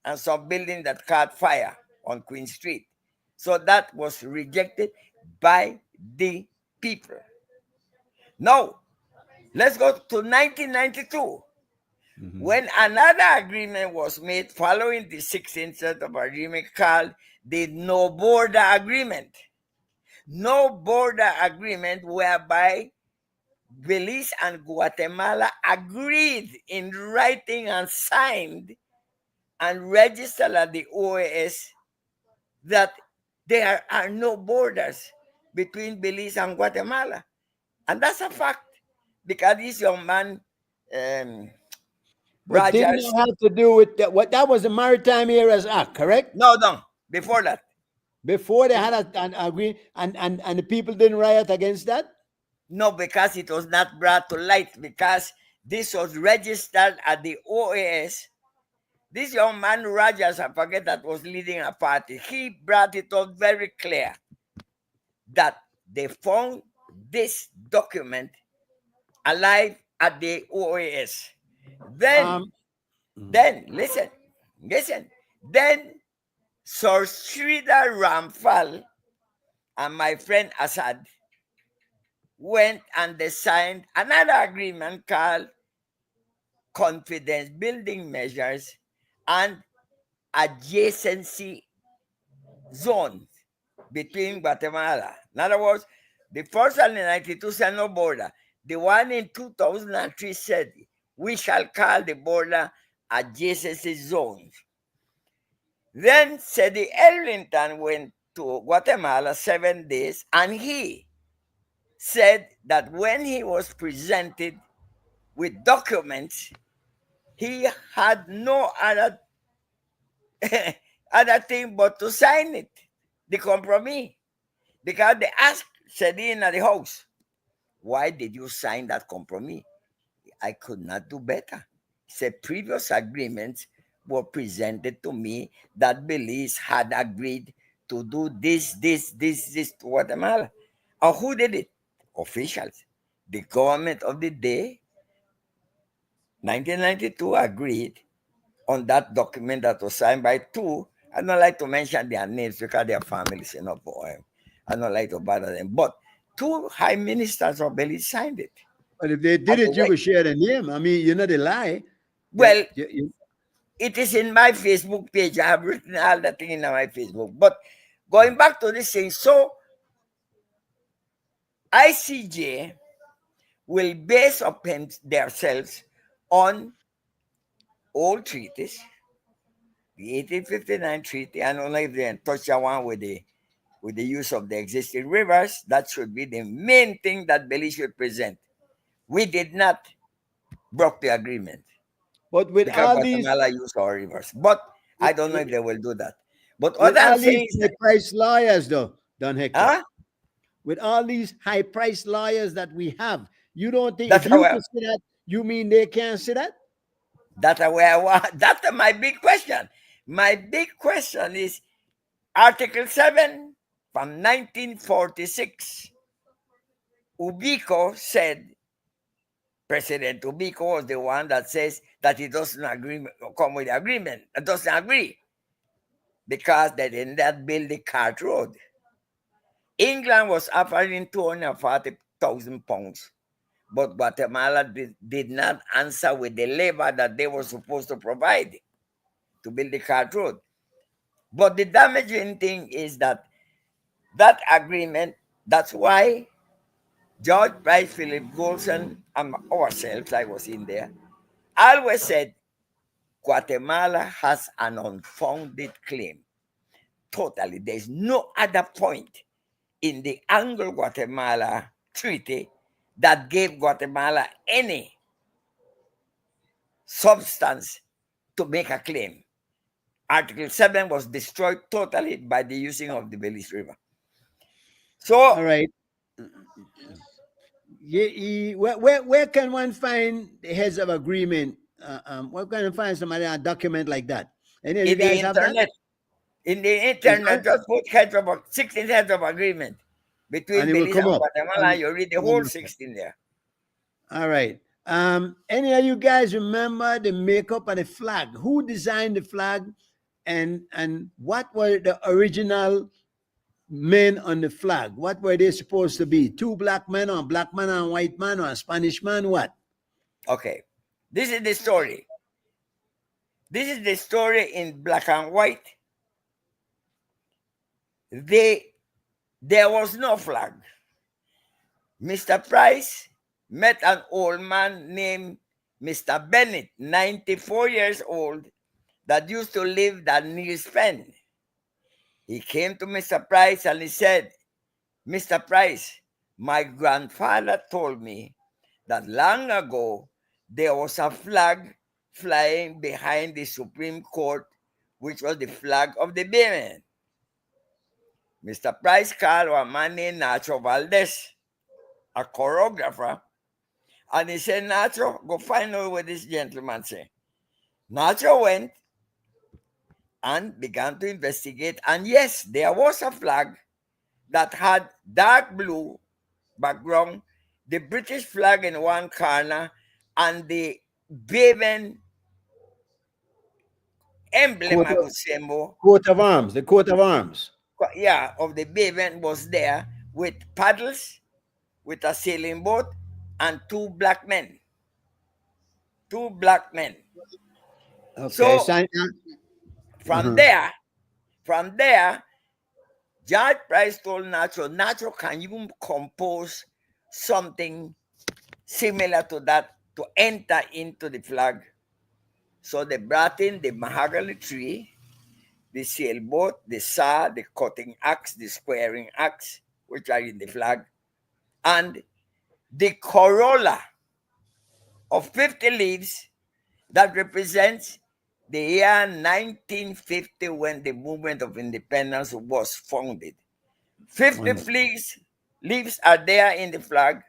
and some building that caught fire on Queen Street. So that was rejected by the people. Now, let's go to 1992, when another agreement was made following the 16th set of agreement called the No Border Agreement. No Border Agreement, whereby Belize and Guatemala agreed in writing and signed and registered at the OAS that there are no borders between Belize and Guatemala. And that's a fact because this young man, um, But didn't Rogers, it have to do with that? What that was the Maritime Areas Act, correct? no, before that. Before they had an agree, and the people didn't riot against that. No, because it was not brought to light, because this was registered at the OAS. This young man, Rogers, I forget that was leading a party, he brought it up very clear that they found this document alive at the OAS. Then, Um, listen. Then Sir Sridhar Ramphal and my friend Assad went and they signed another agreement called confidence building measures and adjacency zones between Guatemala. In other words, the first one in 92 said no border. The one in 2003 said we shall call the border adjacency zones. Then Sedi Ellington went to Guatemala 7 days and he said that when he was presented with documents, he had no other other thing but to sign it, the compromise. Because they asked Sedin at the house, why did you sign that compromise? I could not do better. He said previous agreements were presented to me that Belize had agreed to do this to Guatemala. And who did it? Officials. The government of the day, 1992, agreed on that document that was signed by two. I don't like to mention their names because their families, I don't like to bother them. But two high ministers of Belize signed it. but if they did At the it, you way. could share the name. I mean, you know the lie. Well, it is in my Facebook page. I have written all the thing in my Facebook. But going back to this thing, so ICJ will base upon themselves on old treaties, the 1859 treaty. I don't know if they touch that one with the use of the existing rivers. That should be the main thing that Belize should present. We did not broke the agreement but with because all these, Guatemala used our rivers. But I don't know with, if they will do that. But with what I'm all these saying is high that, price lawyers, though, Don Hector, huh? with all these high price lawyers that we have, you don't think if That's how you could see that, you mean they can't see that? that's where I want. That's my big question. My big question is Article 7 from 1946. Ubico said, President Ubico was the one that says that he doesn't agree, come with the agreement, doesn't agree because they did not build the Cart Road. England was offering 240,000 pounds, but Guatemala did not answer with the labor that they were supposed to provide to build the Cart Road. But the damaging thing is that agreement, that's why George Price, Philip Golson, and ourselves, I was in there, always said Guatemala has an unfounded claim. Totally. There's no other point in the Anglo-Guatemala Treaty that gave Guatemala any substance to make a claim. Article 7 was destroyed totally by the using of the Belize River. So, All right. Where can one find the heads of agreement? Where can one find somebody a document like that? Any of you in the guys have that? internet, Is that? just put 16 heads of agreement And between it will Belize come and up. Guatemala. You read the whole 16 there. All right. Any of you guys remember the makeup of the flag? Who designed the flag, and what were the original men on the flag? What were they supposed to be? Two black men, or a black man and a white man, or a Spanish man? What? Okay. This is the story. This is the story in black and white. There was no flag. Mr. Price met an old man named Mr. Bennett, 94 years old, that used to live near Penn. He came to Mr. Price and he said, Mr. Price, my grandfather told me that long ago there was a flag flying behind the Supreme Court, which was the flag of the Baymen. Mr. Price called a man named Nacho Valdez, a choreographer, and he said, Nacho, go find out what this gentleman said. Nacho went and began to investigate, and yes, there was a flag that had dark blue background, the British flag in one corner, and the Baven emblem, Coat I of, would say more, coat of arms. The coat of arms. yeah, of the Baven was there with paddles, with a sailing boat, and two black men. Two black men. Okay. So So, from uh-huh. there, from there, George Price told Nacho, Nacho, can you compose something similar to that to enter into the flag? So they brought in the mahogany tree, the sailboat, the saw, the cutting axe, the squaring axe, which are in the flag, and the corolla of 50 leaves that represents the year 1950 when the movement of independence was founded. 50 Wonderful. leaves are there in the flag,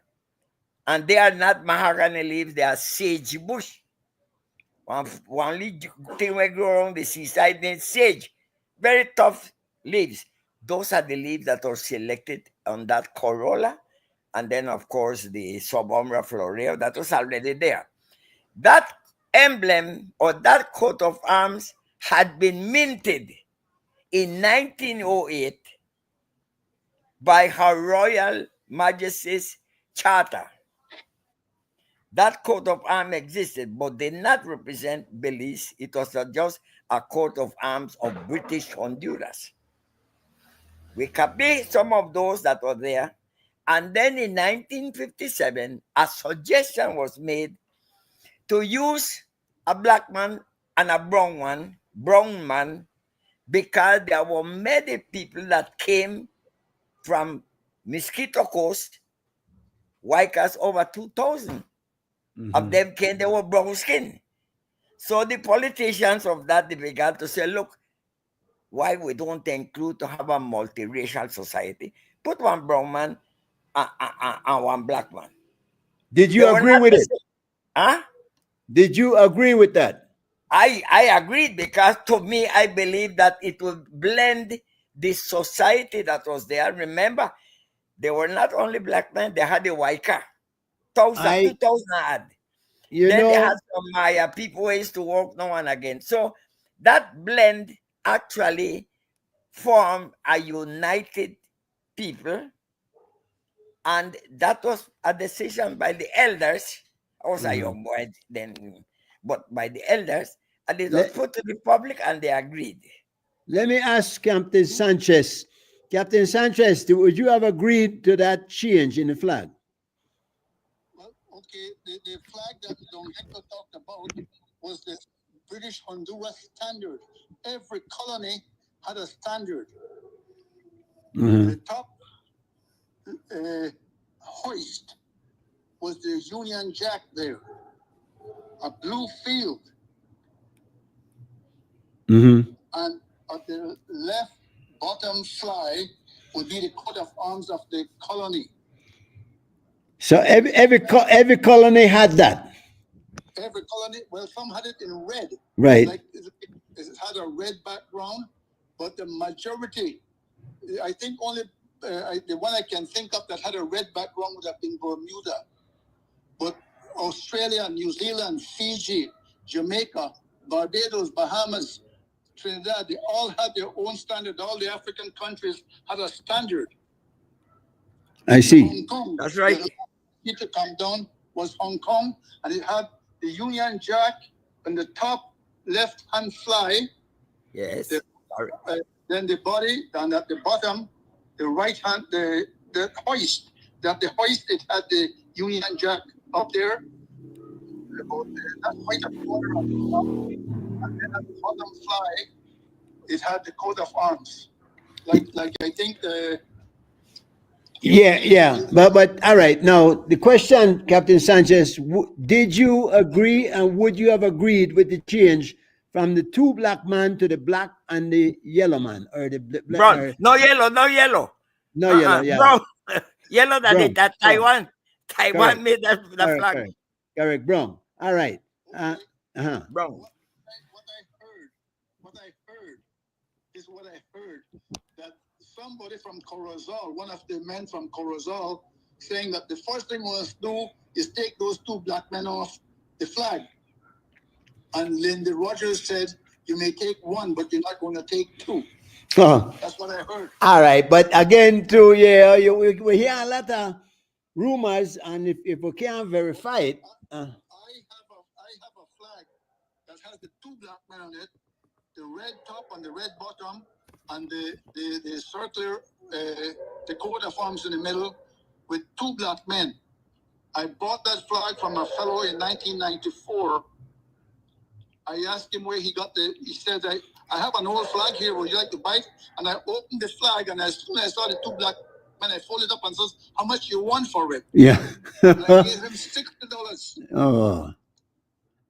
and they are not mahogany leaves, they are sage bush. One thing we grow around the seaside named sage. Very tough leaves. Those are the leaves that are selected on that corolla. And then, of course, the subumbra floreo that was already there. That emblem or that coat of arms had been minted in 1908 by Her Royal Majesty's Charter. That coat of arms existed, but did not represent Belize. It was just a coat of arms of British Honduras. We copied some of those that were there. And then in 1957, a suggestion was made to use a black man and a brown man, because there were many people that came from Mosquito Coast, Waikas, over 2,000 of Mm-hmm. them came, they were brown skin. So the politicians of that, they began to say, look, why we don't include to have a multiracial society? Put one brown man and one black man. Did They you were agree not with the it? same. Huh? Did you agree with that? I agreed, because to me, I believe that it would blend the society that was there. Remember, they were not only black men, they had the Waika. 2,000 I, had. you Then they had know, some Maya people who used to work now and again. So that blend actually formed a united people, and that was a decision by the elders. I was a uh-huh. young boy then, but by the elders, and it was let, put to the public, and they agreed. let me ask Captain Sanchez. Captain Sanchez, would you have agreed to that change in the flag? Well, okay, the flag that Don Hector talked about was the British Honduras standard. Every colony had a standard. Mm-hmm. The top hoist was the Union Jack there, a blue field, Mm-hmm. and at the left bottom fly would be the coat of arms of the colony. So every colony had that. Every colony, well, some had it in red, Right. like it had a red background, but the majority, I think only the one I can think of that had a red background would have been Bermuda. But Australia, New Zealand, Fiji, Jamaica, Barbados, Bahamas, Trinidad, they all had their own standard. All the African countries had a standard. I see. Hong Kong, That's right. the last to come down was Hong Kong, and it had the Union Jack on the top left-hand fly. Yes. Then the body, and at the bottom, the right hand, the hoist. That the hoist, it had the Union Jack up there. About not quite a quarter of the top. And then at the bottom flag, it had the coat of arms. Like I think the Yeah. But all right. Now the question, Captain Sanchez, did you agree and would you have agreed with the change from the two black man to the black and the yellow man, or the Brown. or No yellow, no yellow. no yellow? Yeah, Brown. Yellow that brown. it at Brown. Taiwan. Correct. Taiwan made the Correct. flag. Correct. Correct. Brown. All right. okay, Uh-huh. Brown. what I heard is what I heard that somebody from Corozal, one of the men from Corozal, saying that the first thing we must do is take those two black men off the flag. And Linda Rogers said, "You may take one, but you're not going to take two." Oh, That's what I heard. all right. But again, too, we hear a lot of rumors, and if we can't verify it, I have a flag that has the two black men on it, the red top and the red bottom, and the circular, the coat of arms in the middle, with two black men. I bought that flag from a fellow in 1994. I asked him where he got he said, I have an old flag here, would you like to buy it? And I opened the flag, and as soon as I saw the two black men, I folded up and says, "How much you want for it?" yeah. And I gave him $60. Oh,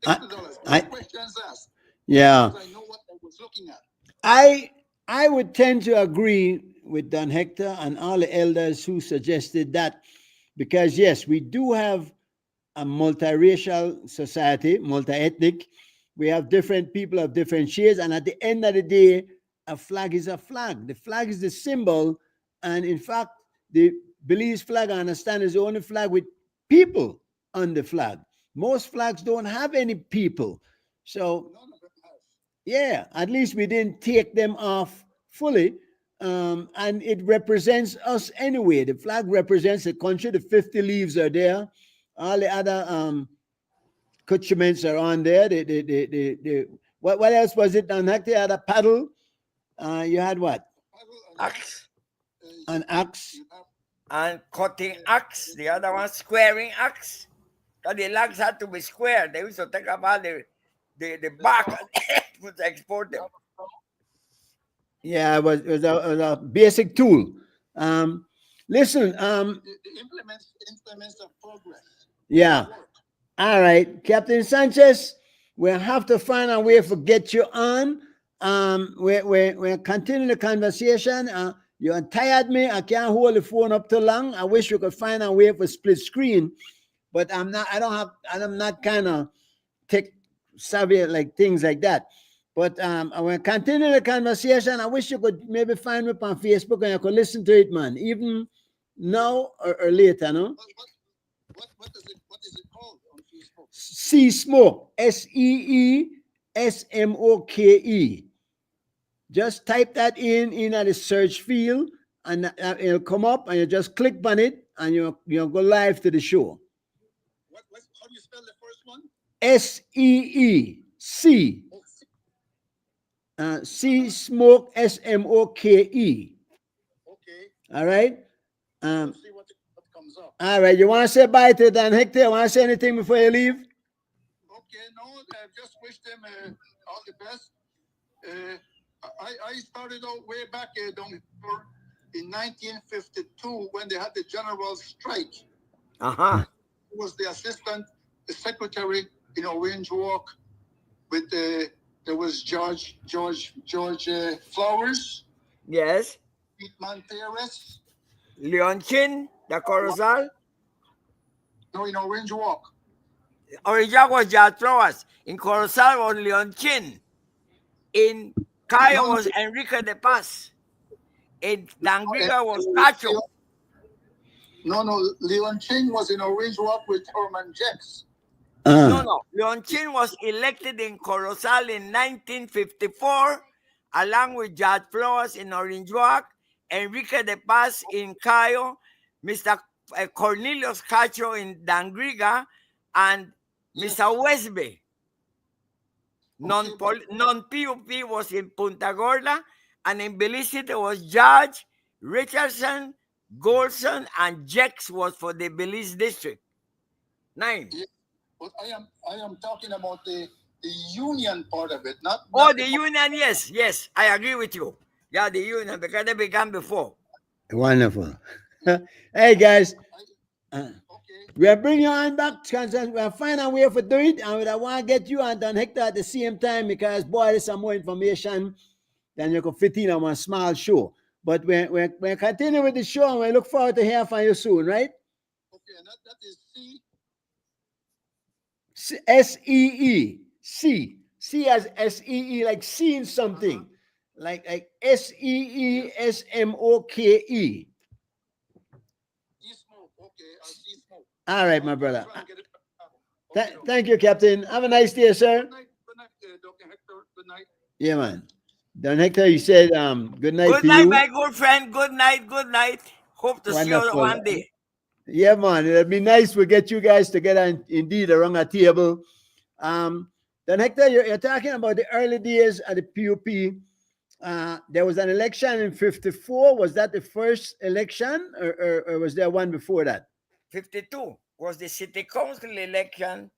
$60. No I- questions asked. yeah. Because I know what I was looking at. I would tend to agree with Don Hector and all the elders who suggested that, because yes, we do have a multiracial society, multi-ethnic. We have different people of different shades, and at the end of the day, a flag is a flag. The flag is the symbol, and in fact, the Belize flag, I understand, is the only flag with people on the flag. Most flags don't have any people. So None of them has. yeah, at least we didn't take them off fully. And it represents us anyway. The flag represents the country. The 50 leaves are there. All the other accoutrements are on there. What else was it on that? They had a paddle. You had what? Axe. An axe. You have And cutting axe. The other one squaring axe. Because the logs had to be square. They used to take about the back and to export them. Yeah, it was a basic tool. Listen, the implements of progress. yeah. Work. All right, Captain Sanchez, we'll have to find a way to get you on. We're continuing the conversation. You tired me. I can't hold the phone up too long. I wish we could find a way for split screen, but I'm not. I don't have. I'm not kind of tech savvy like things like that. But I will continue the conversation. I wish you could maybe find me on Facebook and you could listen to it, man. Even now or later, no? What is it called on Facebook? See Smoke, SEESMOKE. Just type that in at the search field, and it'll come up, and you just click on it, and you'll go live to the show. How do you spell the first one? SEEC. Oh, See Smoke, SMOKE. okay. All right. Let's see what comes up. All right. You want to say bye to Dan Hector? Want to say anything before you leave? Okay, no, I just wish them all the best. I started out way back down here in 1952 when they had the general strike. Uh-huh. Who was the assistant secretary in Orange Walk with there was George Flowers, Yes. Pete Monteres, Leonchin, the Corozal. no, in Orange Walk. Original was George Flowers. In Corozal was Leonchin. In Cayo was Enrique de Paz. In Tangriga was Cacho. No, Leon Ching was in Orange Walk with Herman Jex. No. Leonchin was elected in Corozal in 1954, along with George Flowers in Orange Walk, Enrique de Paz in Cayo, Mr. Cornelius Cacho in Dangriga, and Mr. Westby. Non-PUP was in Punta Gorda, and in Belize there was Judge Richardson, Golson, and Jex was for the Belize district. 9. Yeah, but I am talking about the union part of it, not Oh, the the union, yes, yes, I agree with you. Yeah, the union, because they began before. Wonderful. Hey guys, uh, okay. we are bringing you on back. We are finding a way for doing it, and I want to get you and Don Hector at the same time because boy, there's some more information than you could fit in on one small show. But we're continuing with the show, and we look forward to hearing from you soon, right? Okay, and that is SEE. C as SEE, like seeing something. Like SEESMOKE. smoke. Okay, I see smoke. All right, my I'll brother. try and get it. Okay, Thank you, Captain. Have a nice day, sir. good night, Dr. Hector. Good night. Yeah, man. Don Hector, you said good night Good to night, you. my good friend. Good night, good night. Hope to see you Wonderful. one day. Yeah, man. It'd be nice we get you guys together indeed around a table. Then Hector, you're talking about the early days of the PUP. There was an election in '54. Was that the first election, or was there one before that? 52 was the city council election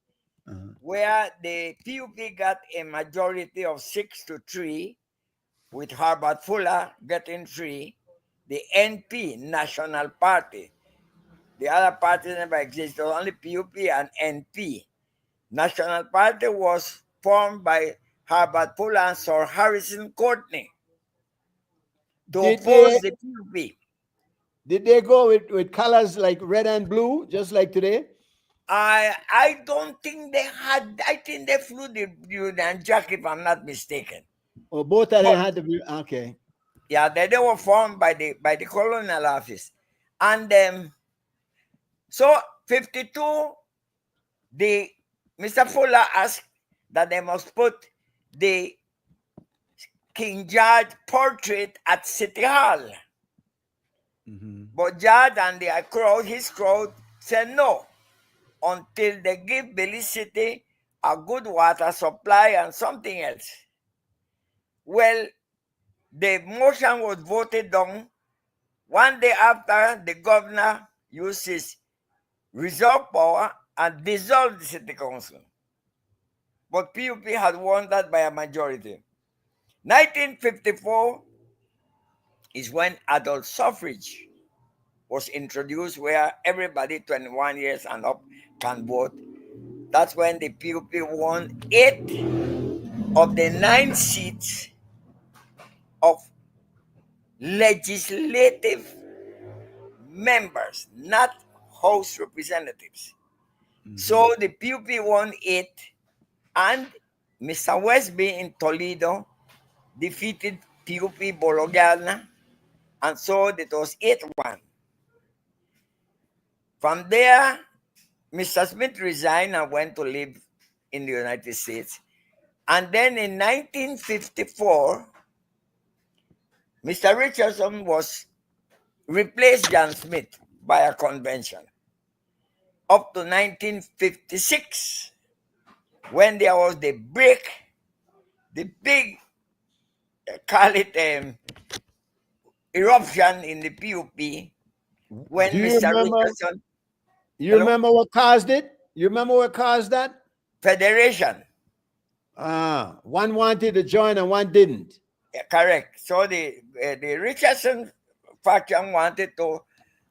Uh-huh. where the PUP got a majority of 6-3, with Herbert Fuller getting 3. The NP, National Party. The other parties never existed, only PUP and NP. National Party was formed by Herbert Fuller and Sir Harrison Courtney to Did oppose they the PUP. did they go with colors like red and blue, just like today? I don't think they had. I think they flew the Union Jack, if I'm not mistaken. Or both of them But had to be okay. yeah, they were formed by the colonial office, and so 52. The Mr. Fuller asked that they must put the King George portrait at City Hall, but George and the crowd, his crowd, said no until they give Belize City a good water supply and something else. Well, the motion was voted down. One day after, the governor used his reserve power and dissolved the city council. But PUP had won that by a majority. 1954 is when adult suffrage was introduced, where everybody 21 years and up can vote. That's when the PUP won 8 of the 9 seats of legislative members, not House representatives. So the PUP won 8, and Mr. Westby in Toledo defeated PUP Bologna, and so it was 8-1. From there, Mr. Smith resigned and went to live in the United States. And then in 1954, Mr. Richardson was replaced John Smith by a convention up to 1956, when there was the break, the big, call it eruption in the PUP, when Do you Mr. remember? Richardson, You hello, remember what caused it? You remember what caused that? Federation. One wanted to join and one didn't. Yeah, correct. So the Richardson faction wanted to,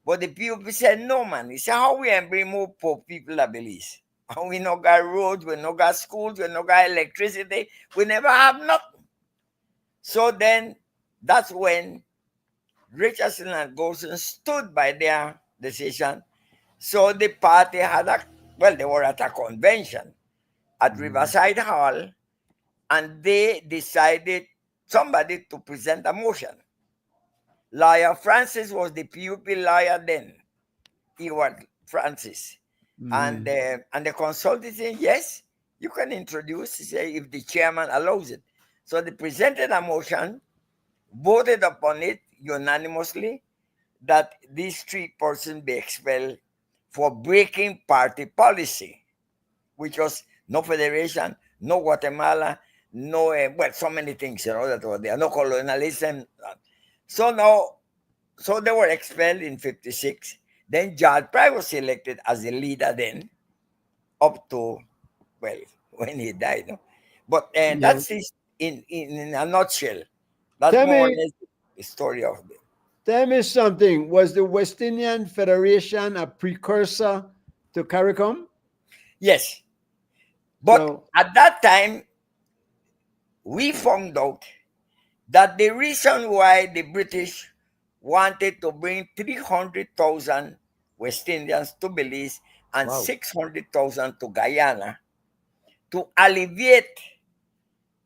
but the PUP said no, man. He said, how we remove poor people at Belize? We no got roads, we no got schools, we no got electricity, we never have nothing. So then that's when Richardson and Golson stood by their decision. So the party had they were at a convention at Riverside Hall, and they decided somebody to present a motion. Lawyer Francis was the PUP lawyer then, Ewart Francis. And the consultant said, yes, you can introduce, say, if the chairman allows it. So they presented a motion, voted upon it unanimously, that these 3 persons be expelled for breaking party policy, which was no federation, no Guatemala, no, so many things, that were there, no colonialism. So they were expelled in 56. Then George Pry was elected as the leader then. up to, well, when he died. No? But Yeah. that's his, in a nutshell. That's Tell more or me, less the story of it. tell me something. Was the West Indian Federation a precursor to CARICOM? Yes. But So, at that time, we found out that the reason why the British wanted to bring 300,000 West Indians to Belize and wow. 600,000 to Guyana to alleviate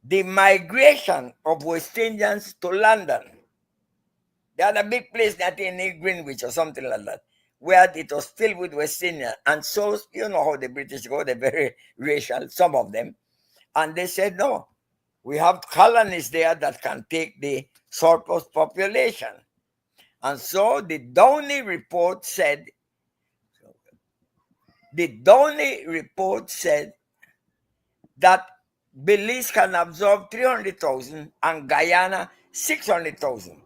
the migration of West Indians to London. They had a big place that in Greenwich or something like that, where it was filled with West Indians. And so, you know how the British go, they're very racial, some of them. And they said, no, we have colonies there that can take the surplus population. And so the Downey report said that Belize can absorb 300,000 and Guyana 600,000.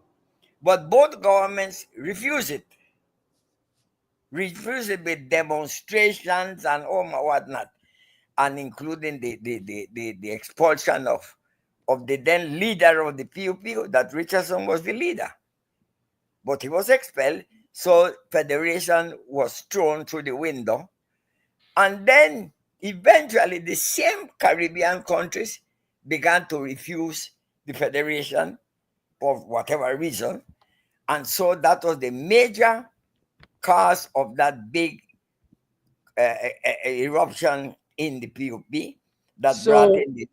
But both governments refused it with demonstrations and whatnot, and including the expulsion of the then leader of the PUP, that Richardson was the leader. But he was expelled, so Federation was thrown through the window. And then eventually the same Caribbean countries began to refuse the Federation for whatever reason. And so that was the major cause of that big eruption in the PUP that brought So, in the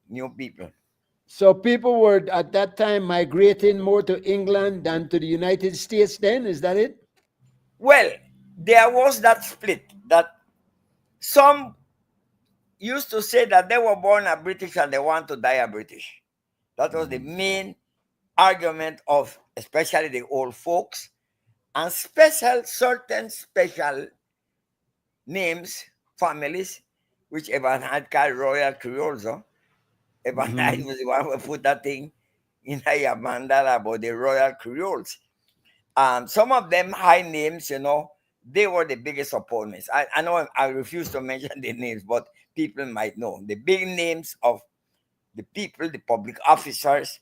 new people. so people were at that time migrating more to England than to the United States then, is that it? Well, there was that split that some used to say that they were born a British and they want to die a British. That was the main argument of especially the old folks, and certain special names, families, which Evan had called Royal Creoles. Evan Hyde Mhm. was the one who put that thing in a mandala about the Royal Creoles. Some of them high names, they were the biggest opponents. I know I refuse to mention the names, but people might know. The big names of the people, the public officers,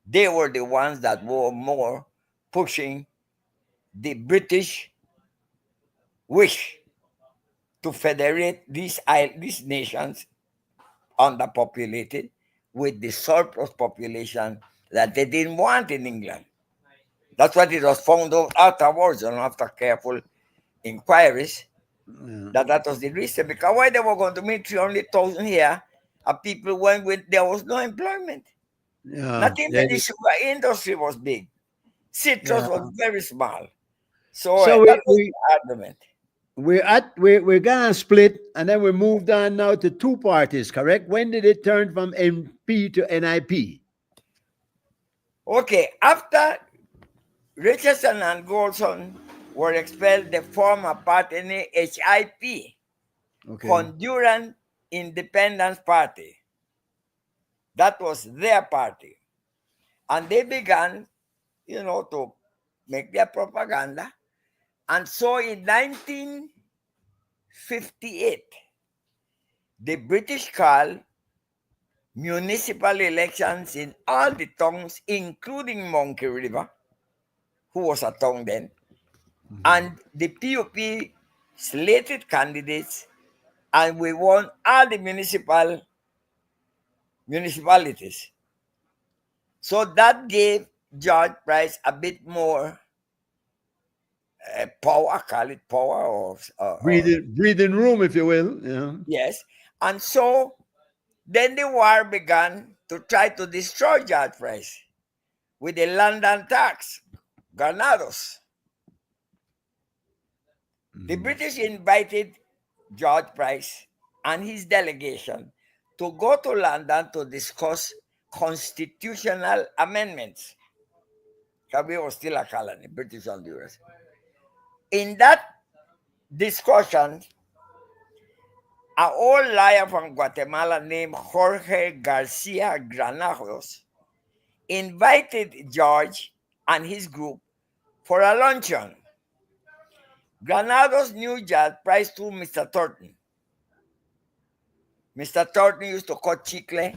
they were the ones that were more pushing the British wish to federate these nations underpopulated with the surplus population that they didn't want in England. That's what it was found out afterwards, and after careful inquiries, Yeah. that was the reason. Because why they were going to make 300,000 here, and people went with, there was no employment. Yeah. Not even Yeah. the sugar industry was big. Yeah. Citrus was very small. So So that was the argument. we're gonna split, and then we moved on now to two parties, correct? When did it turn from MP to NIP? Okay, after Richardson and Golson were expelled, they formed a party named HIP, Okay. Honduran Independence Party. That was their party. And they began, to make their propaganda. And so in 1958, the British called municipal elections in all the towns, including Monkey River, who was a town then, Mhm. and the PUP slated candidates, and we won all the municipalities. So that gave George Price a bit more power, call it power, or Breathing room, if you will. Yeah. yes. And so then the war began to try to destroy George Price with the London tax, Granados. The Mhm. British invited George Price and his delegation to go to London to discuss constitutional amendments. Kabir was still a colony, British Honduras. In that discussion, an old lawyer from Guatemala named Jorge Garcia Granados invited George and his group for a luncheon. Granados knew George Price through Mr. Thornton. Mr. Thornton used to cut chicle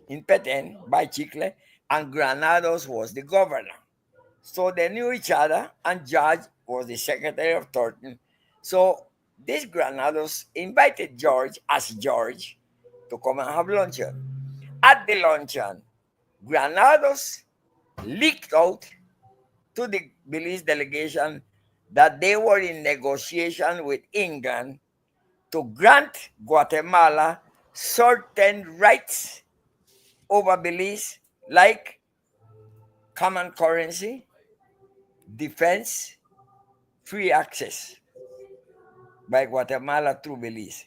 in Petén, buy chicle, and Granados was the governor. So they knew each other, and George was the secretary of Thornton. So these Granados invited George, as George, to come and have luncheon. At the luncheon, Granados leaked out to the Belize delegation that they were in negotiation with England to grant Guatemala certain rights over Belize, like common currency, defense, free access by Guatemala through Belize.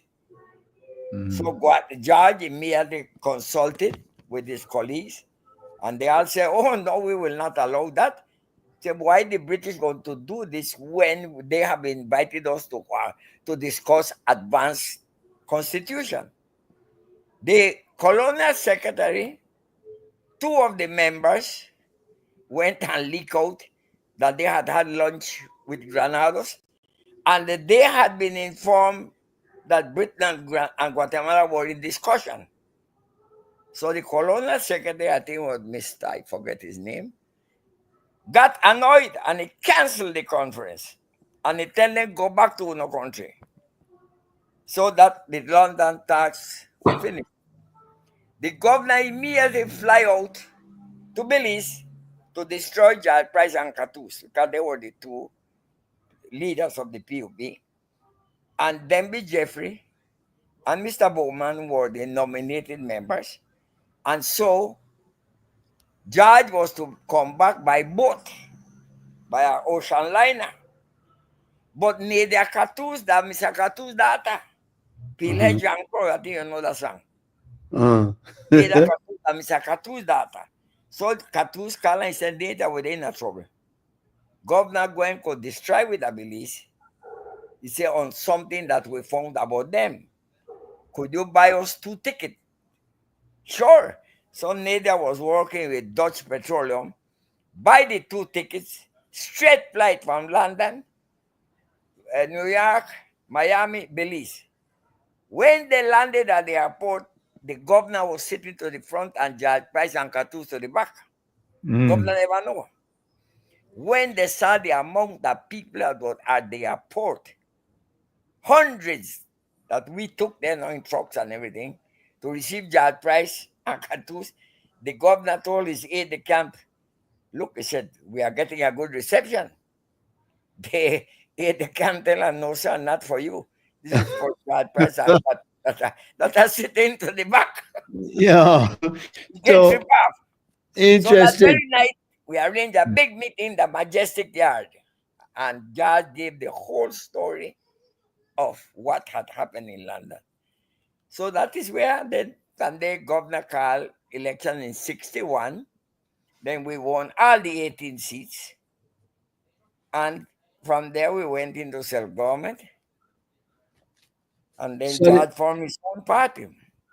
So George immediately consulted with his colleagues, and they all said, "Oh no, we will not allow that." So why the British going to do this when they have invited us to discuss advanced constitution? The colonial secretary, two of the members went and leaked out that they had had lunch with Granados, and that they had been informed that Britain and Guatemala were in discussion. So the colonial secretary, I think was Mr. I forget his name, got annoyed and he canceled the conference. And he told them go back to no country. So that the London tax finished. The governor immediately fly out to Belize to destroy George Price and Catus, because they were the two leaders of the PUB. And Denby Jeffrey and Mr. Bowman were the nominated members. And so George was to come back by boat, by an ocean liner. But Nadia Catus, that Mr. Catus data, Pilhe Janko, I think you know that song. Nadia Catus, that Mr. Catus data. So Catus called and said, Nadia, we're in a trouble. Governor Gwen could destroy with Abilis. He said, on something that we found about them. Could you buy us 2 tickets? Sure. So Nadia was working with Dutch Petroleum. Buy the 2 tickets, straight flight from London, New York, Miami, Belize. When they landed at the airport, the governor was sitting to the front and Judge Price and Catus to the back. Governor never know. When they saw the amount of people that were at the airport, hundreds that we took there in trucks and everything to receive Judge Price and Catus, the governor told his aide de camp, look, he said, we are getting a good reception. The aide de camp tell him, no, sir, not for you. This is for Judge Price that are sitting to the back. Yeah. Get So tripped off. So that interesting. very night, we arranged a big meeting in the Majestic Yard. And George gave the whole story of what had happened in London. So that is where then Sunday Governor called election in 61. Then we won all the 18 seats. And from there we went into self-government. And then So George formed his own party.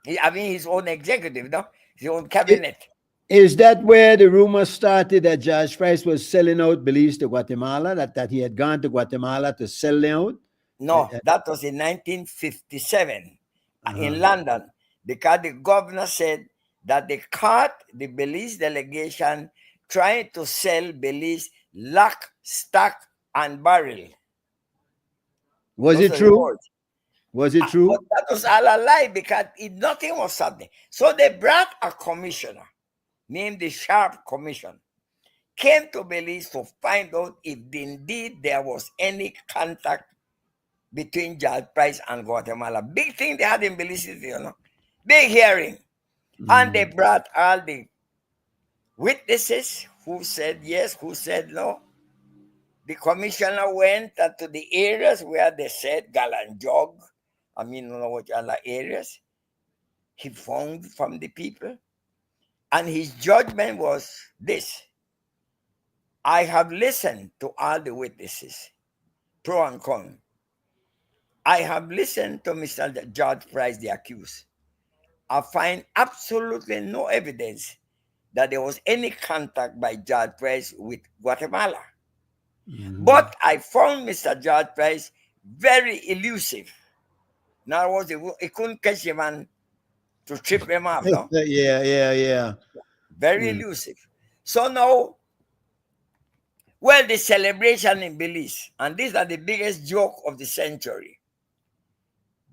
His own executive, no? His own cabinet. is that where the rumor started that George Price was selling out Belize to Guatemala, that he had gone to Guatemala to sell them out? No, that was in 1957 in London, because the governor said that they caught the Belize delegation trying to sell Belize lock, stock, and barrel. Was Those it are the true? words. Was it true? But that was all a lie, because nothing was happening. So they brought a commissioner named the Sharp Commission, came to Belize to find out if indeed there was any contact between George Price and Guatemala. Big thing they had in Belize, big hearing. And they brought all the witnesses who said yes, who said no. The commissioner went to the areas where they said Galanjog, what other areas. He found from the people. And his judgment was this: I have listened to all the witnesses, pro and con. I have listened to Mr. George Price, the accused. I find absolutely no evidence that there was any contact by George Price with Guatemala. But I found Mr. George Price very elusive. In other words, he couldn't catch him, and to trip him up, no? Yeah. Very elusive. So now, well, the celebration in Belize, and these are the biggest joke of the century.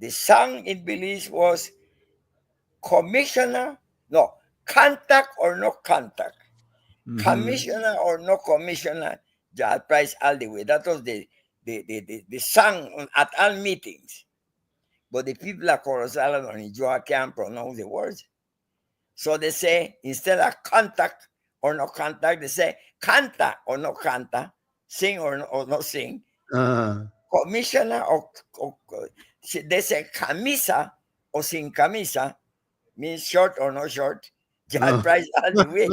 The song in Belize was commissioner, no, contact or no contact, commissioner or no commissioner, Judge Price all the way. That was the song at all meetings. But the people at Corozal and Ijoa can't pronounce the words. So they say, instead of contact or no contact, they say canta or no canta, sing or no sing, commissioner or they say camisa or sin camisa, means short or no short, Judge Price all the way.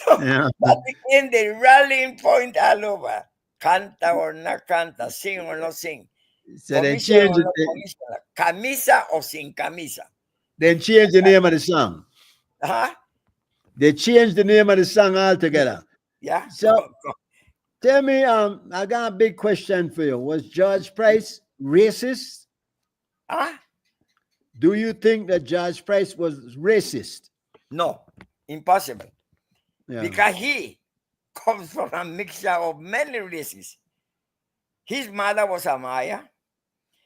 So that became the rallying point all over. Canta or not canta, sing or no sing, So they commissioner changed or it. no commissioner, camisa or sin camisa. Then changed the name of the song. Huh? They changed the name of the song altogether. Yeah. So tell me, I got a big question for you. Was George Price racist? Huh? Do you think that George Price was racist? No, impossible. Yeah. Because he comes from a mixture of many races. His mother was a Maya.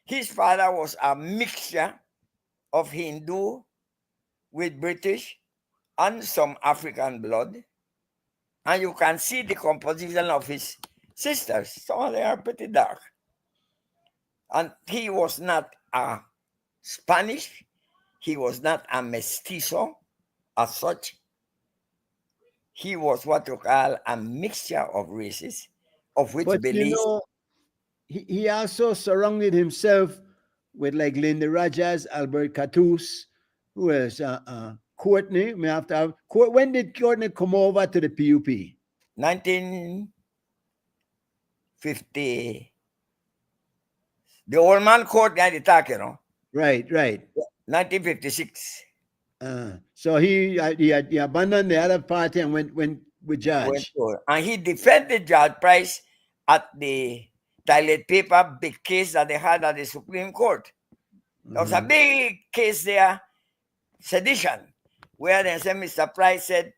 His father was a mixture of Hindu with British and some African blood. And you can see the composition of his sisters. Some of them are pretty dark. And he was not a Spanish. He was not a mestizo as such. He was what you call a mixture of races, of which But you Belize. know, he also surrounded himself with like Linda Rogers, Albert Catus, who else? Courtney. May I have to have, when did Courtney come over to the PUP? 1950. The old man court guy the talk, you know. Right. 1956. So he abandoned the other party and went with Judge. And he defended Judge Price at the toilet paper big case that they had at the Supreme Court. There was a big case there, sedition, where they said Mr. Price said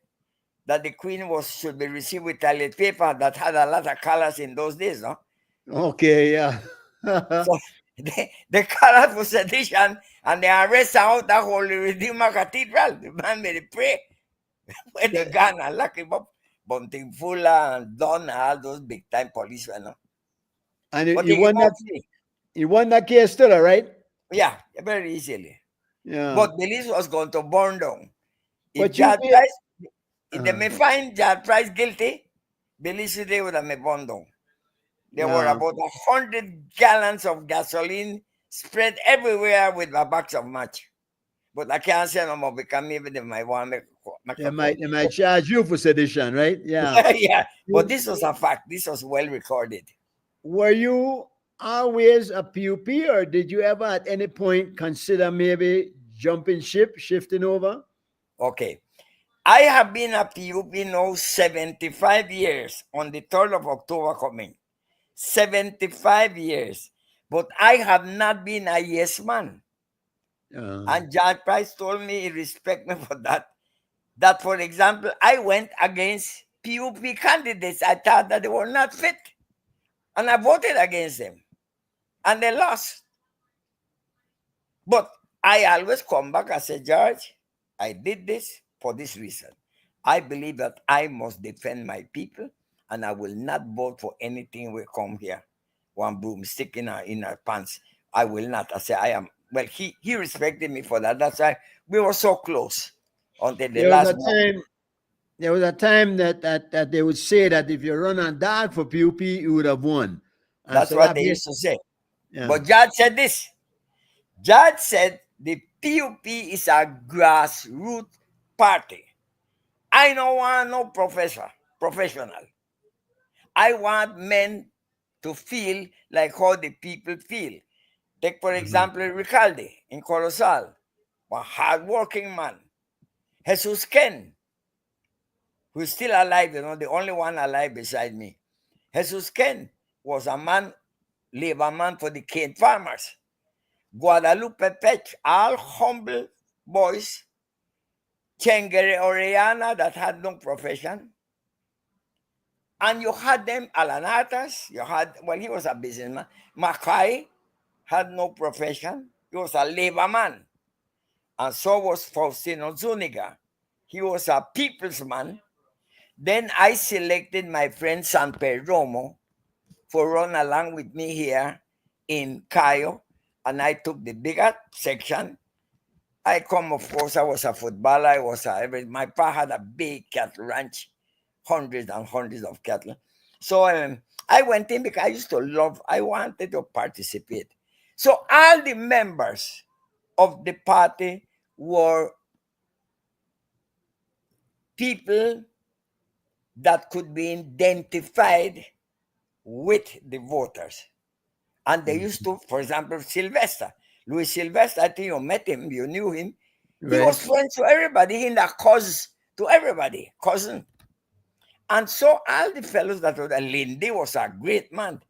that the Queen should be received with toilet paper that had a lot of colors in those days, no? Okay, yeah. So they called for sedition and they arrest out that Holy Redeemer Cathedral. The man made it pray with the gun and lock him up. Bunting Fuller and Don, all those big time policemen. No? And But he won that. free. He won that case still, right? Yeah, very easily. Yeah. But Belize was going to burn down. If they may find Judge Price guilty, Belize they would have been burned down. There were about 100 gallons of gasoline spread everywhere with a box of match. But I can't say no more because maybe they might want to make they might charge you for sedition, right? Yeah. Yeah. But this was a fact. This was well recorded. Were you always a PUP, or did you ever at any point consider maybe jumping ship, shifting over? Okay. I have been a PUP now 75 years on the 3rd of October coming. 75 years. But I have not been a yes man. And Judge Price told me he respect me for that. That, for example, I went against PUP candidates. I thought that they were not fit. And I voted against them. And they lost. But I always come back and say, George, I did this for this reason. I believe that I must defend my people, and I will not vote for anything will come here. One broomstick in our pants. I will not. I say I am. Well, he respected me for that. That's why we were so close until the last time. There was a time that they would say that if you run on dark for PUP, you would have won. And that's so what they used to say. Yeah. But Judge said this. Judge said the PUP is a grassroots party. I don't want no professional. I want men to feel like how the people feel. Take, for example, Ricalde in Corozal, a hard-working man. Jesus Ken, who's still alive, the only one alive beside me. Jesus Ken was a man, labor man for the cane farmers. Guadalupe Pech, all humble boys, Chengere Orellana that had no profession, and you had them Alanatas, you had, well, he was a businessman. Mackay had no profession, he was a labor man. And so was Faustino Zuniga. He was a people's man. Then I selected my friend San Pedromo for run along with me here in Cayo, and I took the bigger section. I come, of course, I was a footballer. My pa had a big cattle ranch, hundreds and hundreds of cattle. So I went in because I used to I wanted to participate. So all the members of the party were people that could be identified with the voters. And they used to, for example, Sylvester. Luis Sylvester, I think you met him, you knew him. He Right. was friends to everybody, in the cause to everybody, cousin. And so all the fellows that were, Lindy was a great man.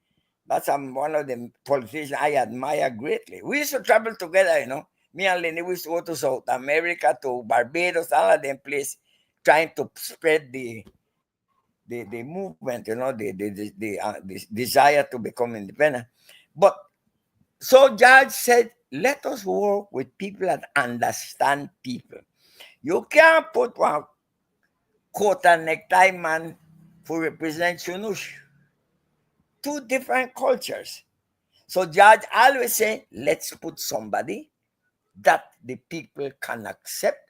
That's one of the politicians I admire greatly. We used to travel together, Me and Lindy, we used to go to South America, to Barbados, all of them places, trying to spread the movement, the desire to become independent. But so Judge said, let us work with people that understand people. You can't put one coat and necktie man who represents Chunush. Two different cultures. So Judge always say, let's put somebody that the people can accept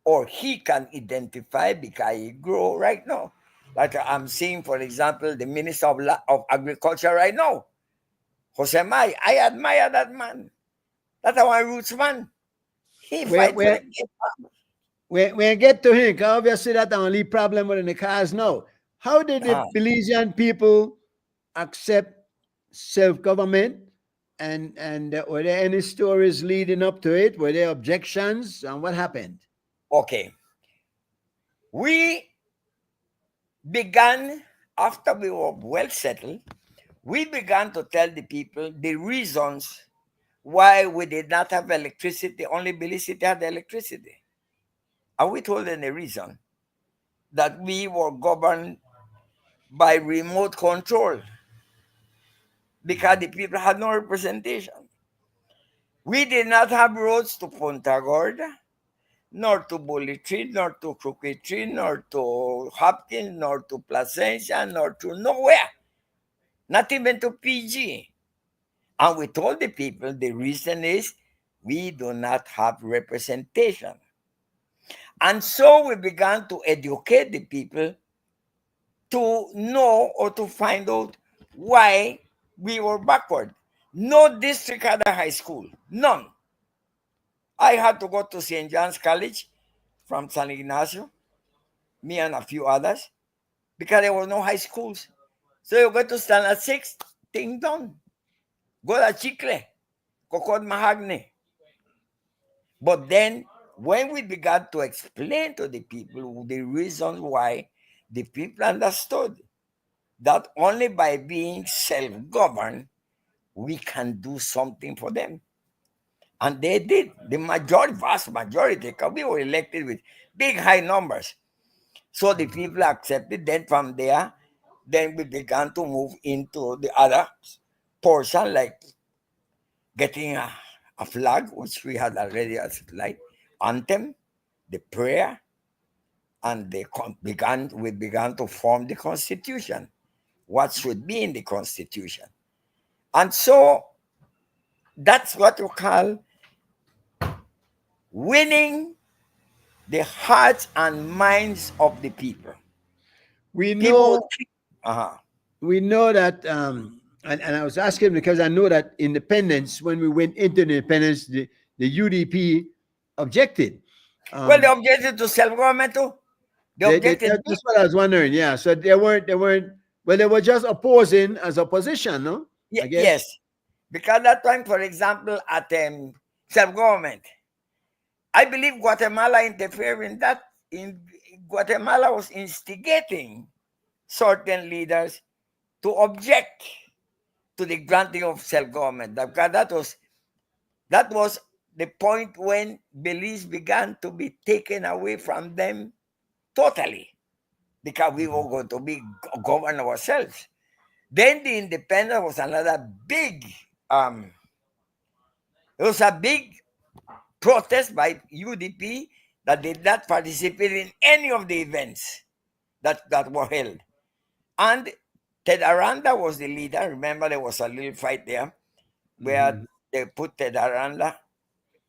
or he can identify because he grow right now. Like I'm seeing, for example, the Minister of Agriculture right now, Jose Mai. I admire that man. That's our roots man. He Where, fight for where, the when I get to him, 'cause obviously that's the only problem with the cars now. How did the uh, Belizean people accept self-government? And were there any stories leading up to it? Were there objections? And what happened? okay. We began, after we were well settled, we began to tell the people the reasons why we did not have electricity. Only Belize City had electricity. And we told them the reason that we were governed by remote control because the people had no representation. We did not have roads to Punta Gorda, nor to Bully Tree, nor to Crooked Tree, nor to Hopkins, nor to Placencia, nor to nowhere, not even to PG. And we told the people the reason is we do not have representation. And so we began to educate the people to know or to find out why we were backward. No district had a high school, none. I had to go to St. John's College from San Ignacio, me and a few others, because there were no high schools. So you go to Standard 6, thing done. Go to Chicle, Cocod Mahagni. But then, when we began to explain to the people the reason why, the people understood that only by being self-governed, we can do something for them. And they did. The vast majority, because we were elected with big, high numbers. So the people accepted. Then from there, then we began to move into the other portion, like getting a flag, which we had already as like anthem, the prayer, and we began to form the constitution. What should be in the constitution? And so that's what you call winning the hearts and minds of the people. We People would know think, uh-huh. we know that and I was asking because I know that independence, when we went into independence, the UDP objected. Well, they objected to self-government too. They objected. That's what I was wondering. Yeah, so they weren't. Well, they were just opposing as opposition, no? I guess. Yes, because that time, for example, at self-government, I believe Guatemala interfered in that. In Guatemala was instigating certain leaders to object to the granting of self-government. Because that was the point when beliefs began to be taken away from them totally, because we were going to be govern ourselves. Then the independence was another big, it was a big protest by UDP that did not participate in any of the events that were held. And Ted Aranda was the leader. Remember, there was a little fight there where Mhm. they put Ted Aranda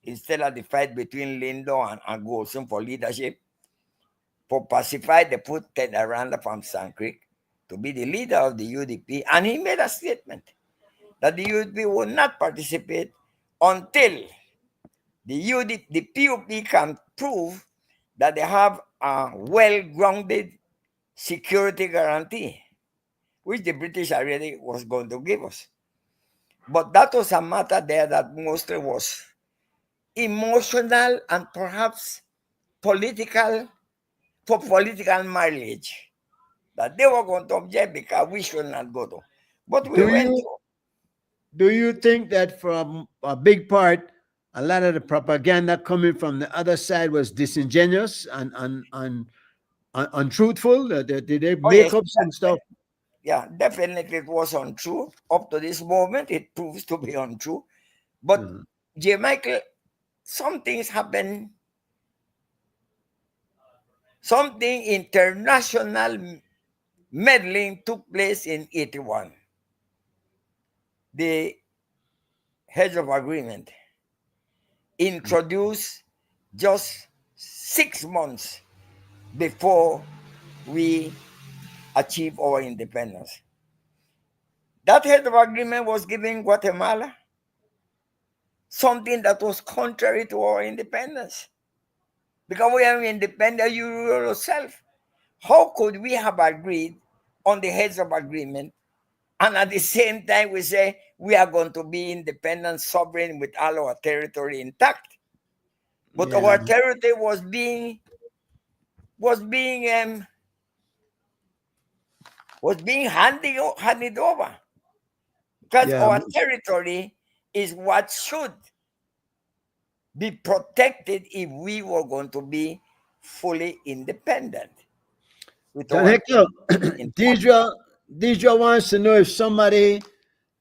instead of the fight between Lindo and Golson for leadership. For Pacify, they put Ted Aranda from Sand Creek to be the leader of the UDP. And he made a statement that the UDP will not participate until the PUP can prove that they have a well-grounded security guarantee, which the British already was going to give us. But that was a matter there that mostly was emotional and perhaps political, for political mileage, that they were going to object because we should not go to. But we Do went you to. do you think that from a big part, a lot of the propaganda coming from the other side was disingenuous and untruthful? Did they Oh, make yes, up some stuff? yeah, definitely it was untrue. Up to this moment, it proves to be untrue. But, Mhm. J. Michael, some things happen, something international meddling took place in 81. The Heads of Agreement introduced just 6 months before we achieved our independence. That Head of Agreement was giving Guatemala something that was contrary to our independence. Because we are independent, you rule yourself. How could we have agreed on the Heads of Agreement and at the same time we say we are going to be independent, sovereign with all our territory intact? But Yeah, our territory was being handed over, because yeah. our territory is what should be protected if we were going to be fully independent with John our Hector, territory intact. Deidre wants to know if somebody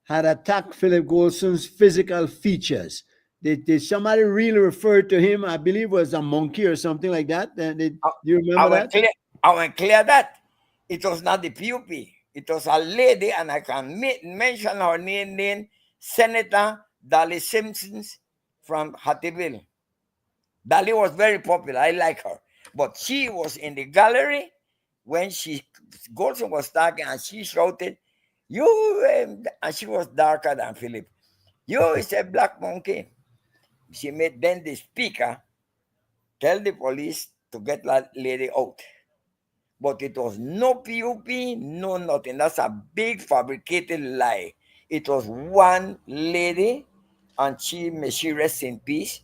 had attacked Philip Golson's physical features. Did somebody really refer to him? I believe it was a monkey or something like that. I, Do you I remember will that? clear. I will clear that it was not the PUP. It was a lady, and I can mention her name, Senator Dolly Simpsons from Hattieville. Dolly was very popular. I like her, but she was in the gallery when Golson was talking, and she shouted, "You!" And she was darker than Philip. "You is a black monkey." She made then the speaker tell the police to get that lady out. But it was no PUP, no nothing. That's a big fabricated lie. It was one lady, and may she rest in peace.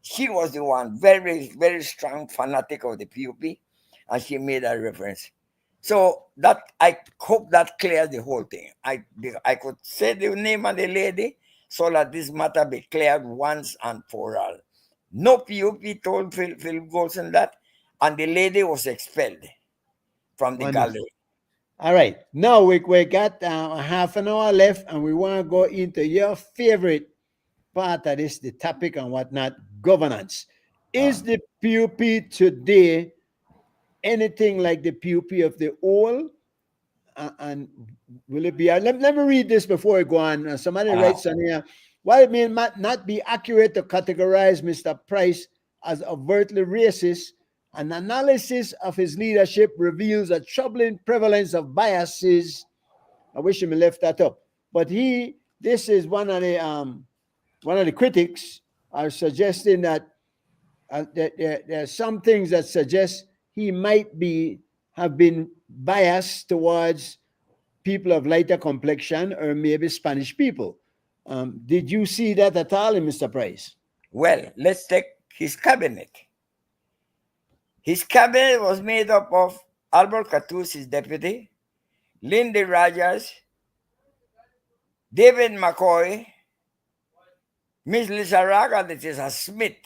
She was the one, very, very strong fanatic of the PUP, and she made that reference. So that I hope that clears the whole thing. I could say the name of the lady so that this matter be cleared once and for all. No PUP told Phil Golson that, and the lady was expelled from the Wonderful. gallery. All right. Now we got a half an hour left, and we want to go into your favorite part of this, the topic and whatnot, governance. Is Uh, the PUP today anything like the PUP of the old? And will it be? Let me read this before I go on. Somebody uh, writes on here. While it may not be accurate to categorize Mr. Price as overtly racist, an analysis of his leadership reveals a troubling prevalence of biases. I wish him left that up. But this is one of the critics are suggesting that there are some things that suggest he might have been biased towards people of lighter complexion or maybe Spanish people. Did you see that at all in Mr. Price? well, let's take his cabinet. His cabinet was made up of Albert Catus, his deputy, Lindy Rogers, David McCoy, Miss Lizaraga, that is a Smith.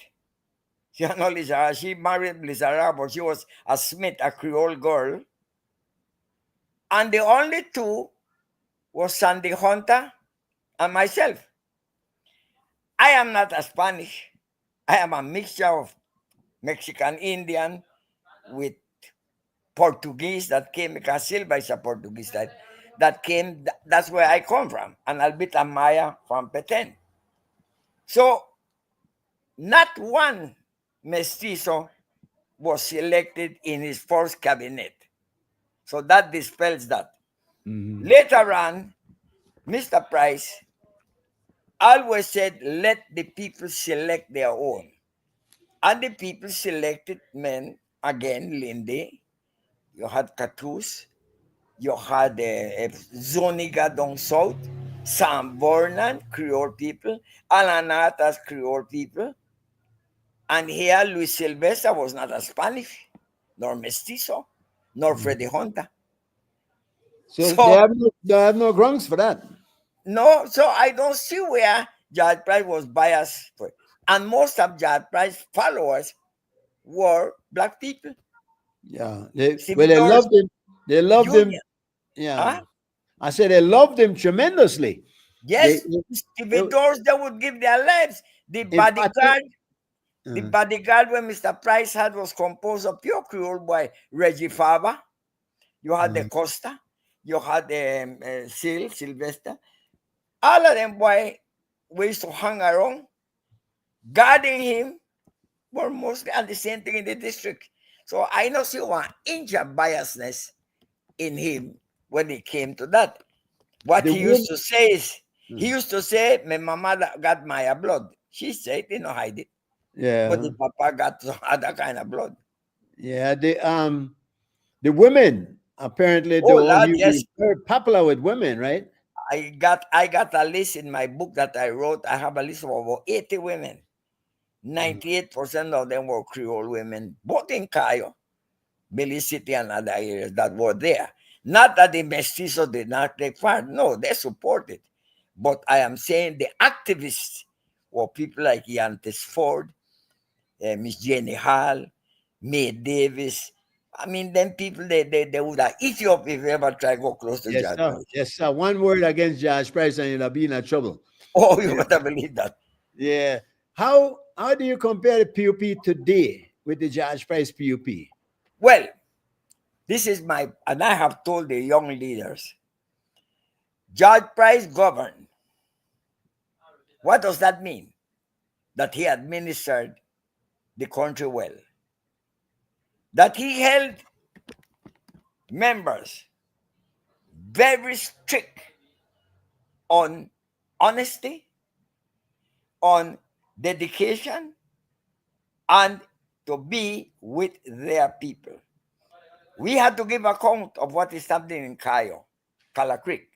You know Lizaraga, she married Lizaraga, but she was a Smith, a Creole girl. And the only two was Sandy Hunter and myself. I am not a Spanish. I am a mixture of Mexican Indian with Portuguese that came, because Silva is a Portuguese that came, that's where I come from. And Albita Maya from Petén. So not one mestizo was selected in his first cabinet. So that dispels that. Mhm. Later on, Mr. Price always said, let the people select their own. And the people selected men, again, Lindy, you had Catus, you had Zoniga down south, Sam Bornan, Creole people, Alanatas, Creole people. And here, Luis Silvestre was not a Spanish, nor mestizo, nor Freddy Honta. So So, they have no grounds for that. no, so I don't see where Judge Price was biased for. And most of Judge Price's followers were black people, Yeah. They stevedores, loved him. They loved him. union. Yeah. Huh? I said they loved him tremendously. They, Yes, they stevedores that would give their lives. The in fact, bodyguard, the uh, bodyguard when Mr. Price had was composed of pure Creole by Reggie Fava. You had the uh, Costa, you had the Sylvester. All of them boy we used to hang around, guarding him were mostly and the same thing in the district. So I don't see one inch of biasness in him when it came to that. What the he used woman. to say is, he used to say, my mama got my blood. She said, they don't hide it. But the Yeah. papa got some other kind of blood. Yeah. The women apparently the Oh one Lord, he yes. was very popular with women, right? I got a list in my book that I wrote. I have a list of over 80 women. Mm. 98% of them were Creole women, both in Cayo, Billy City, and other areas that were there. Not that the mestizos did not take part. No, they supported. But I am saying the activists were people like Yantes Ford, Miss Jenny Hall, May Davis. I mean, them people, they would have eat you up if you ever try to go close to Yes, Judge sir. Price. Yes, sir. One word against Josh Price and you'll be in trouble. Oh, you Yeah. better believe that. Yeah. How do you compare the PUP today with the Josh Price PUP? Well, this is and I have told the young leaders, Judge Price governed. What does that mean? That he administered the country well. That he held members very strict on honesty, on dedication, and to be with their people. We had to give account of what is happening in Cayo, Cala Creek,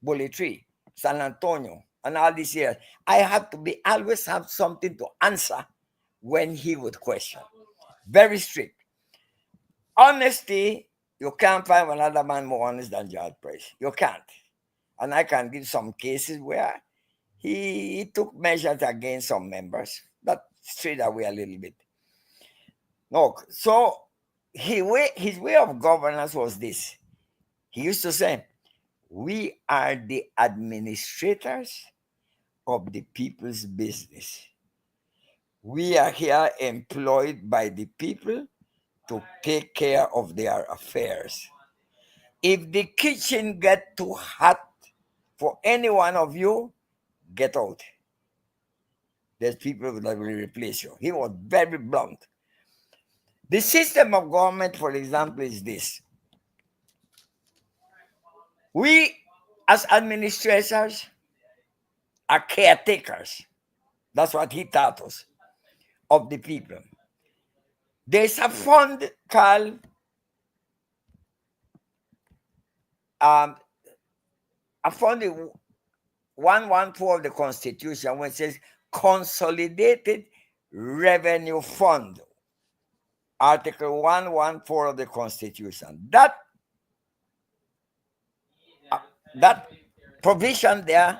Bully Tree, San Antonio, and all these years. I had to be always have something to answer when he would question. Very strict. Honesty, you can't find another man more honest than George Price. You can't. And I can give some cases where he took measures against some members that strayed away a little bit. No, so his way of governance was this. He used to say, we are the administrators of the people's business. We are here employed by the people to take care of their affairs. If the kitchen get too hot for any one of you, get out. There's people that will replace you. He was very blunt. The system of government, for example, is this. We, as administrators, are caretakers. That's what he taught us, of the people. There's a fund called um, a fund 114 of the Constitution, which says Consolidated Revenue Fund, Article 114 of the Constitution. That provision there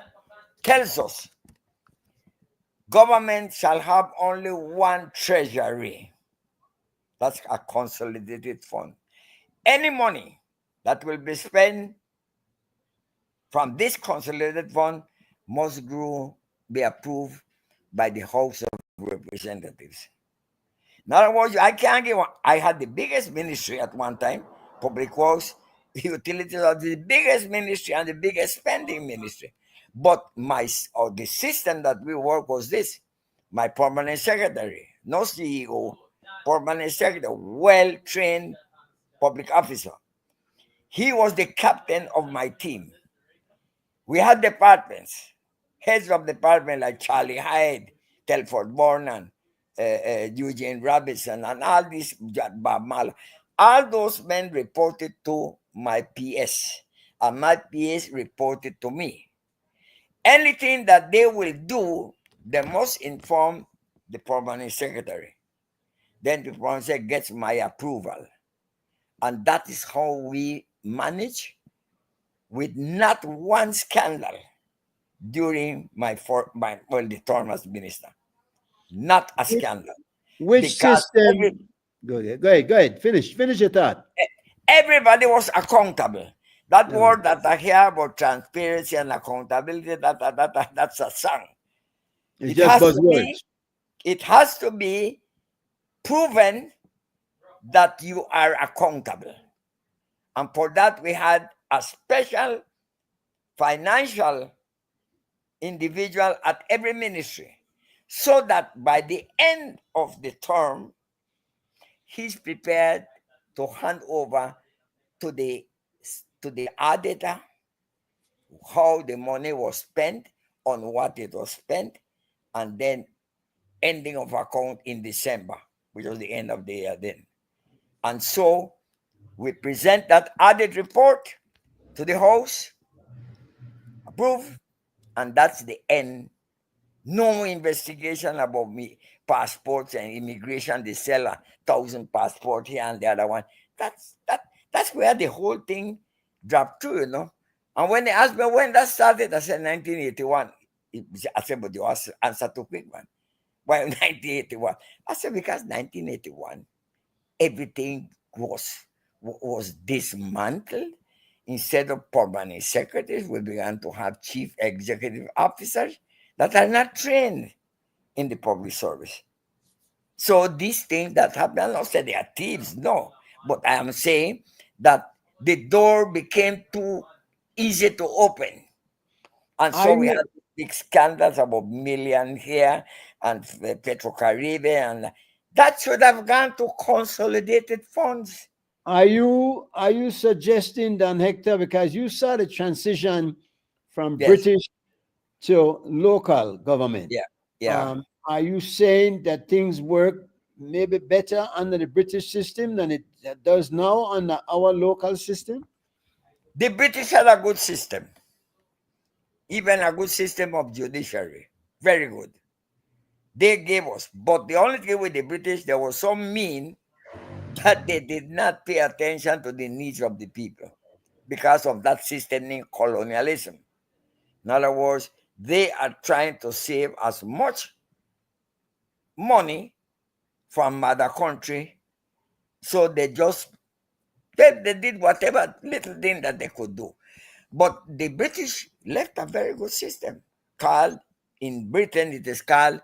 tells us government shall have only one treasury. That's a consolidated fund. Any money that will be spent from this consolidated fund must be approved by the House of Representatives. In other words, I can't give. I had the biggest ministry at one time, public works, utilities are the biggest ministry and the biggest spending ministry. But the system that we work was this: my permanent secretary, no CEO, permanent secretary, well trained public officer. He was the captain of my team. We had departments, heads of department like Charlie Hyde, Telford Bornan, Eugene Robinson, and all these, Bob Mahler. All those men reported to my PS, and my PS reported to me. Anything that they will do, they must inform the permanent secretary. Then the permanent secretary gets my approval. And that is how we manage with not one scandal during the term as minister. Not a scandal. Which Because system? Go ahead. Finish your thought. everybody was accountable. That word that I hear about transparency and accountability, that's a song. It's just buzzwords. It has to be proven that you are accountable. And for that, we had a special financial individual at every ministry, so that by the end of the term, he's prepared to hand over to the auditor how the money was spent, on what it was spent, and then ending of account in December, which was the end of the year then. And so we present that audit report to the House, approve, and that's the end. No investigation about me, passports and immigration. They sell 1,000 passports here and the other one. That's where the whole thing dropped through, you know. And when they asked me when that started, I said 1981. I said, but you answer too quick, man. Why 1981? I said, because 1981, everything was dismantled. Instead of permanent secretaries, we began to have chief executive officers that are not trained in the public service. So these things that happen, I'm not saying they are thieves, no. But I am saying that the door became too easy to open. And so we had big scandals about million here and Petro-Caribbean. And that should have gone to consolidated funds. Are you suggesting, Dan Hector, because you saw the transition from Yes. British to local government? Yeah. Are you saying that things work maybe better under the British system than it does now under our local system? The British had a good system, even a good system of judiciary. Very good. They gave us, but the only thing with the British, they were so mean that they did not pay attention to the needs of the people because of that system named colonialism. In other words, they are trying to save as much money from mother country, so they did whatever little thing that they could do. But the British left a very good system called, in Britain, it is called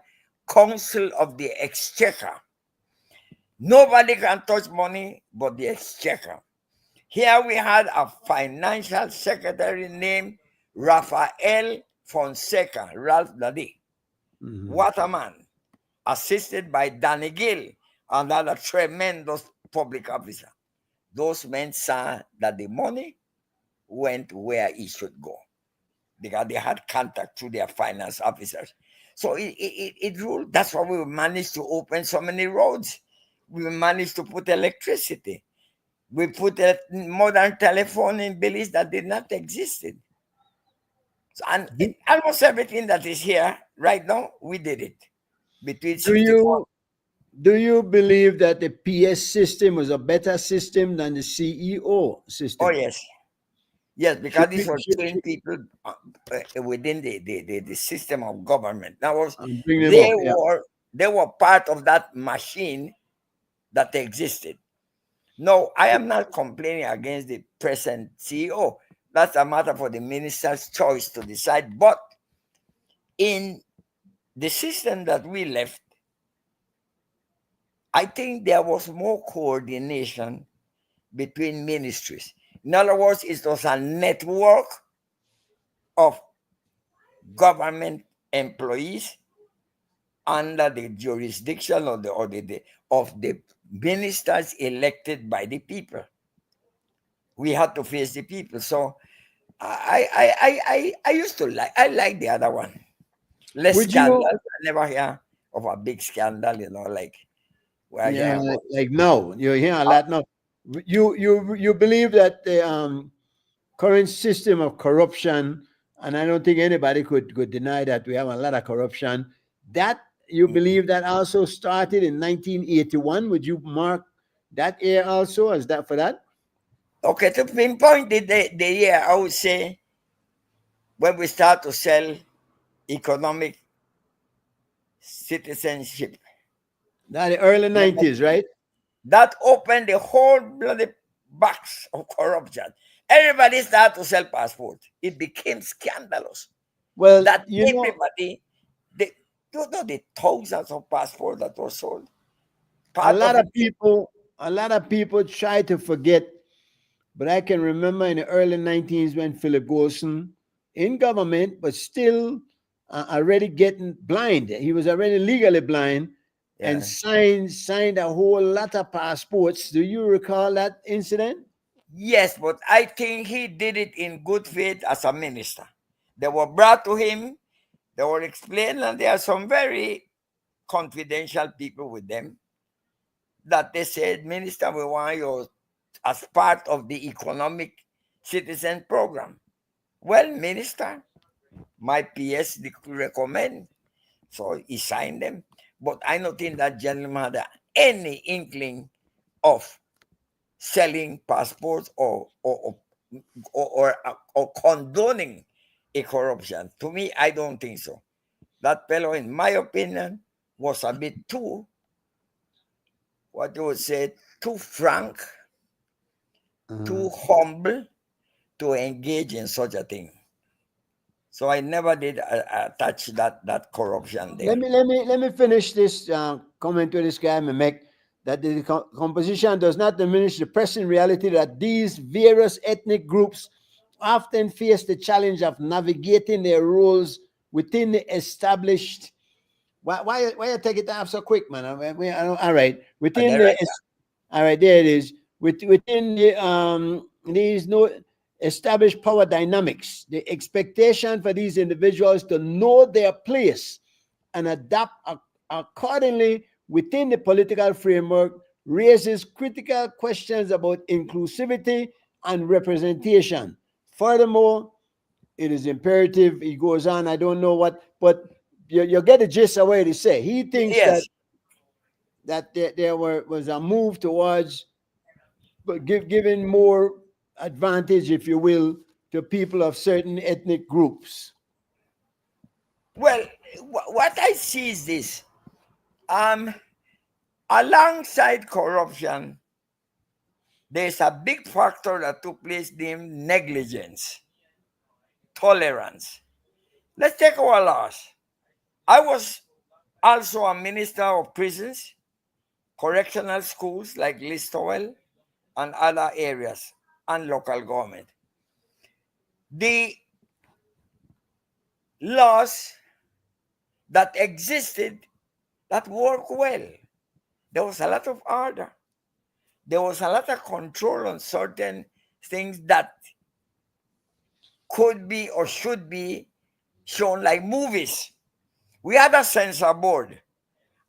Council of the Exchequer. Nobody can touch money but the Exchequer. Here we had a financial secretary named Rafael Fonseca, Ralph Daddy. What a man. Assisted by Danny Gill, another tremendous public officer. Those men saw that the money went where it should go because they had contact through their finance officers. So it ruled. That's why we managed to open so many roads. We managed to put electricity. We put a modern telephone in Belize that did not exist. So, and almost everything that is here right now, we did it. Between 64. Do you believe that the PS system was a better system than the CEO system? Oh, yes. Yes, because Should these we were should, trained people within the system of government. Now, bring them they up? Yeah. were they were part of that machine that existed. No, I am not complaining against the present CEO. That's a matter for the minister's choice to decide. But in the system that we left, I think there was more coordination between ministries. In other words, it was a network of government employees under the jurisdiction of the ministers elected by the people. We had to face the people. So I used to like the other one. Less Would you? scandals. I never hear of a big scandal, like we're Yeah, hearing about. like no, you hear a Uh, lot now. You believe that the current system of corruption, and I don't think anybody could deny that we have a lot of corruption. That you believe that also started in 1981? Would you mark that year also as that for that? okay, to pinpoint the year, I would say when we start to sell economic citizenship. That the early That 90s, right? that opened the whole bloody box of corruption. Everybody started to sell passports. It became scandalous Well, that everybody, the, you know, the thousands of passports that were sold. a Part lot of it, of people, a lot of people try to forget. But I can remember in the early 90s when Philip Golson in government, but still already getting blind. He was already legally blind and yeah. signed a whole lot of passports. Do you recall that incident? Yes, but I think he did it in good faith as a minister. They were brought to him, they were explained, and there are some very confidential people with them that they said, Minister, we want you as part of the economic citizen program. Well, Minister, my PS recommend. So he signed them. But I don't think that gentleman had any inkling of selling passports or condoning a corruption. To me, I don't think so. That fellow, in my opinion, was a bit too, what you would say, too frank, Uh, too humble to engage in such a thing. So I never did touch that corruption there. let me finish this comment to this guy Mehmet, that the composition does not diminish the present reality that these various ethnic groups often face the challenge of navigating their roles within the established. Why you take it off so quick, man? All right, within The the right. all right, there it is. Within the these no established power dynamics, the expectation for these individuals to know their place and adapt accordingly within the political framework raises critical questions about inclusivity and representation. Furthermore, it is imperative. He goes on. I don't know what, but you get the gist of what he say. He thinks that Yes. there was a move towards giving more advantage, if you will, to people of certain ethnic groups. Well, what I see is this. Um, Alongside corruption, there's a big factor that took place named negligence, tolerance. Let's take our laws. I was also a minister of prisons, correctional schools like Listowel, and other areas, and local government. The laws that existed that worked well. There was a lot of order. There was a lot of control on certain things that could be or should be shown like movies. We had a censor board,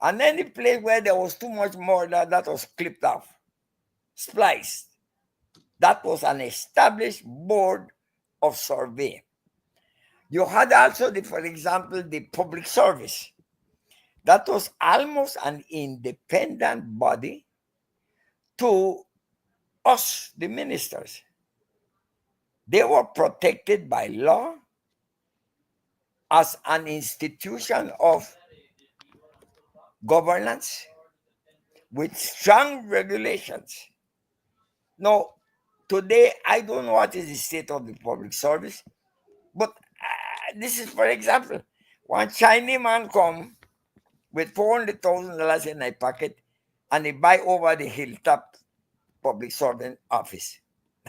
and any place where there was too much murder, that was clipped off, spliced. That was an established board of survey. You had also, for example, the public service. That was almost an independent body to us, the ministers. They were protected by law as an institution of governance with strong regulations. Now, today, I don't know what is the state of the public service, but this is, for example, one Chinese man come with $400,000 in my pocket and he buy over the hilltop public servant office.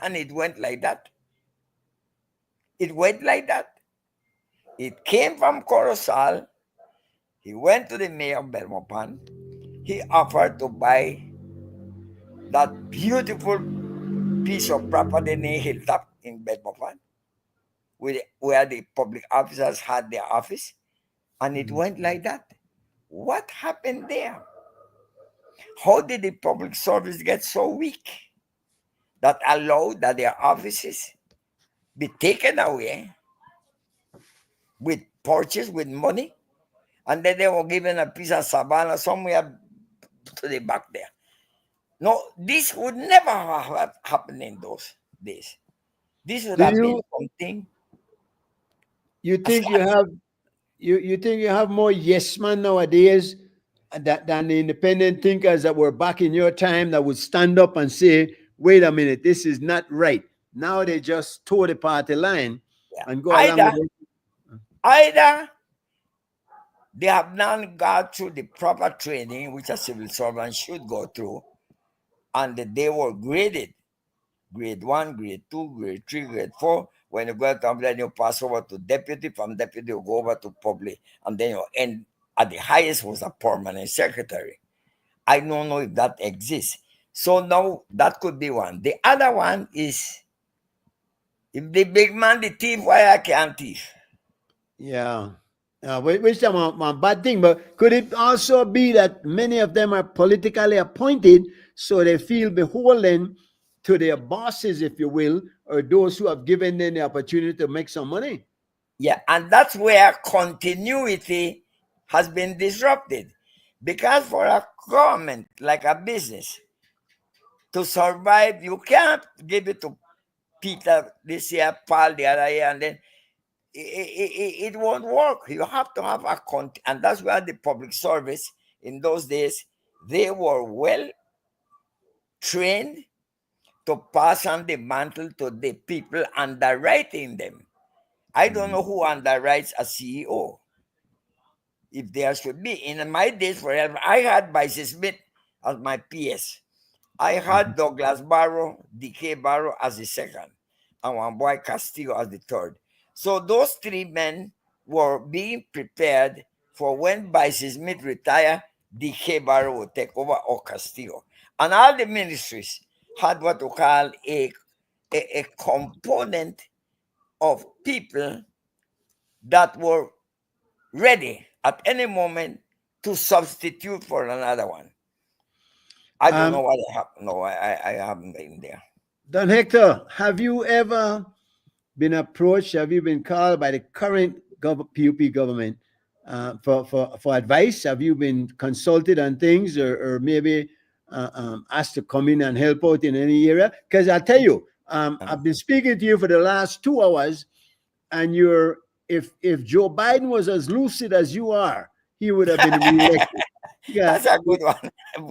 And it went like that. It went like that. It came from Coruscant. He went to the mayor of Belmopan. He offered to buy that beautiful piece of property near Hilltop in Belmopan, where the public officers had their office. And it went like that. What happened there? How did the public service get so weak that allowed that their offices be taken away with purchase with money, and then they were given a piece of savannah somewhere to the back there? No, this would never have happened in those days. This would Do have been you something. you think you have you think you have more yes man nowadays than the independent thinkers that were back in your time that would stand up and say, wait a minute, this is not right. Now they just toe the party line Yeah. and go along with it. Either they have not gone through the proper training which a civil servant should go through, and they were graded grade 1, grade 2, grade 3, grade 4. When you go to then you pass over to deputy, from deputy you go over to public, and then you end at the highest was a permanent secretary. I don't know if that exists. So now that could be one. The other one is, if the big man the thief, why I can't thief? Yeah. Which is one bad thing, but could it also be that many of them are politically appointed, so they feel beholden to their bosses, if you will, or those who have given them the opportunity to make some money? Yeah, and that's where continuity has been disrupted. Because for a government, like a business, to survive, you can't give it to Peter this year, Paul the other year, and then it won't work. You have to have and that's where the public service in those days, they were well trained to pass on the mantle to the people underwriting them. I don't know who underwrites a CEO. If there should be. In my days, for example, I had Vice Smith as my PS. I had Douglas Barrow, DK Barrow as the second, and one boy Castillo as the third. So those three men were being prepared for when Vice Smith retired, DK Barrow would take over, or Castillo. And all the ministries had what we call a component of people that were ready at any moment to substitute for another one. I don't know what happened. No, I haven't been there. Don Hector, have you ever been approached? Have you been called by the current PUP government for advice? Have you been consulted on things, or maybe asked to come in and help out in any area? Because I'll tell you, I've been speaking to you for the last 2 hours, and if Joe Biden was as lucid as you are, he would have been reelected. Yeah, That's a good one.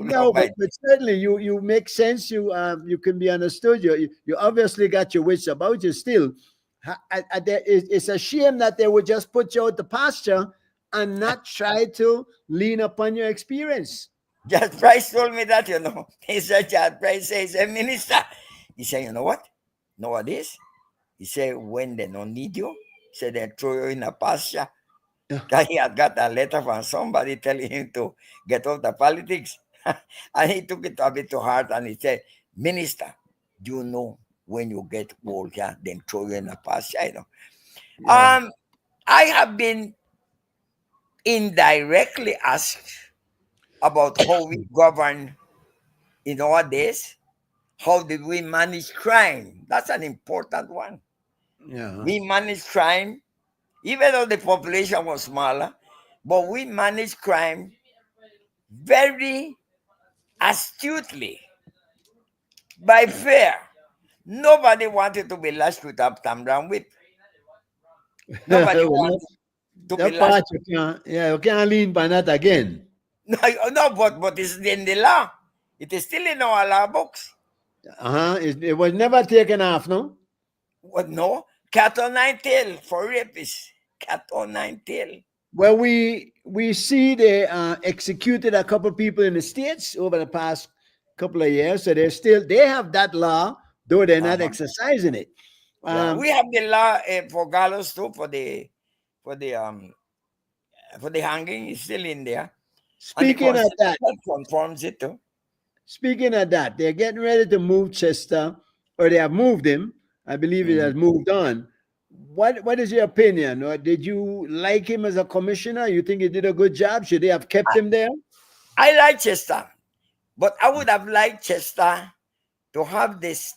no, but certainly you make sense. You can be understood. You obviously got your wits about you still. It's a shame that they would just put you out the pasture and not try to lean upon your experience. Judge Price told me that, He said, Judge Price says, a minister. He said, you know what? Know what it is? He said, when they don't need you, he said, they throw you in a pasture. That he had got a letter from somebody telling him to get off the politics. And he took it a bit to heart, and he said, Minister, do you know when you get old, then throw you in a pasture? Yeah. I have been indirectly asked about how we govern in our days. How did we manage crime? That's an important one. Yeah. We managed crime, even though the population was smaller, but we managed crime very astutely by fear. Nobody wanted to be lashed with a Tam Brown whip. Nobody wanted to be That lashed. part you can't lean by that again. No, no, but it's in the law. It is still in our law books. It was never taken off, no? What? No, cat on nine tail for rapists. Cat on nine tail. Well, we see they executed a couple people in the states over the past couple of years, so they have that law, though they're not Uh-huh. exercising it. Yeah, Um, we have the law for gallows too for the um for the hanging is still in there, and the speaking of that, constitution conforms it too. they're getting ready to move Chester, or they have moved him. I believe it has Mhm. moved on. What is your opinion? Or did you like him as a commissioner? You think he did a good job? Should they have kept him there? I like Chester, but I would have liked Chester to have this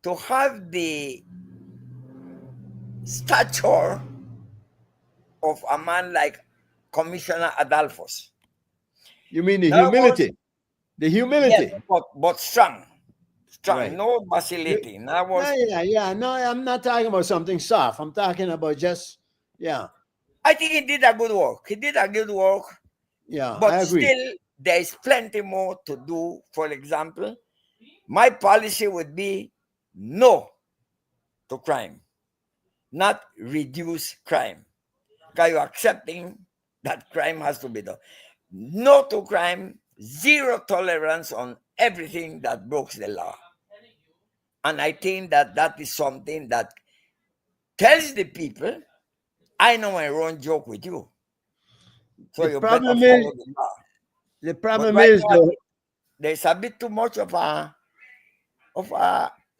to have the stature of a man like Commissioner Adolphus. You mean the In other words, humility? The yes, humility, but strong, strong, right? no You- vacillity. In other No, words, yeah. No, I'm not talking about something soft. I'm talking about just, yeah, I think he did a good work. He did a good work, yeah. but I agree. still, there is plenty more to do. For example, my policy would be no to crime, not reduce crime. Because you're accepting that crime has to be done. No to crime, zero tolerance on everything that breaks the law. And I think that that is something that tells the people, I know I run joke with you, so The you better problem follow is, the law. the But problem right is now, though. there's a bit too much of a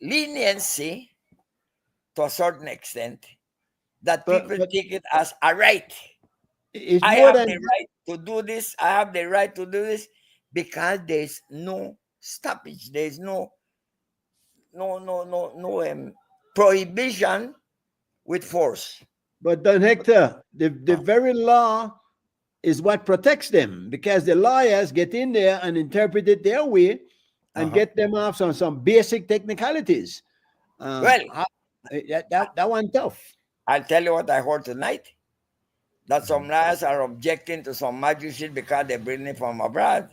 leniency to a certain extent that people But take it as a right. it's I more have than the right to do this. I have the right to do this because there's no stoppage. There's no prohibition with force. but Don Hector, the Uh, very law is what protects them because the lawyers get in there and interpret it their way and uh-huh. get them off on some basic technicalities. Well, That one tough. I'll tell you what I heard tonight. That some lawyers are objecting to some magistrate because they bring it from abroad.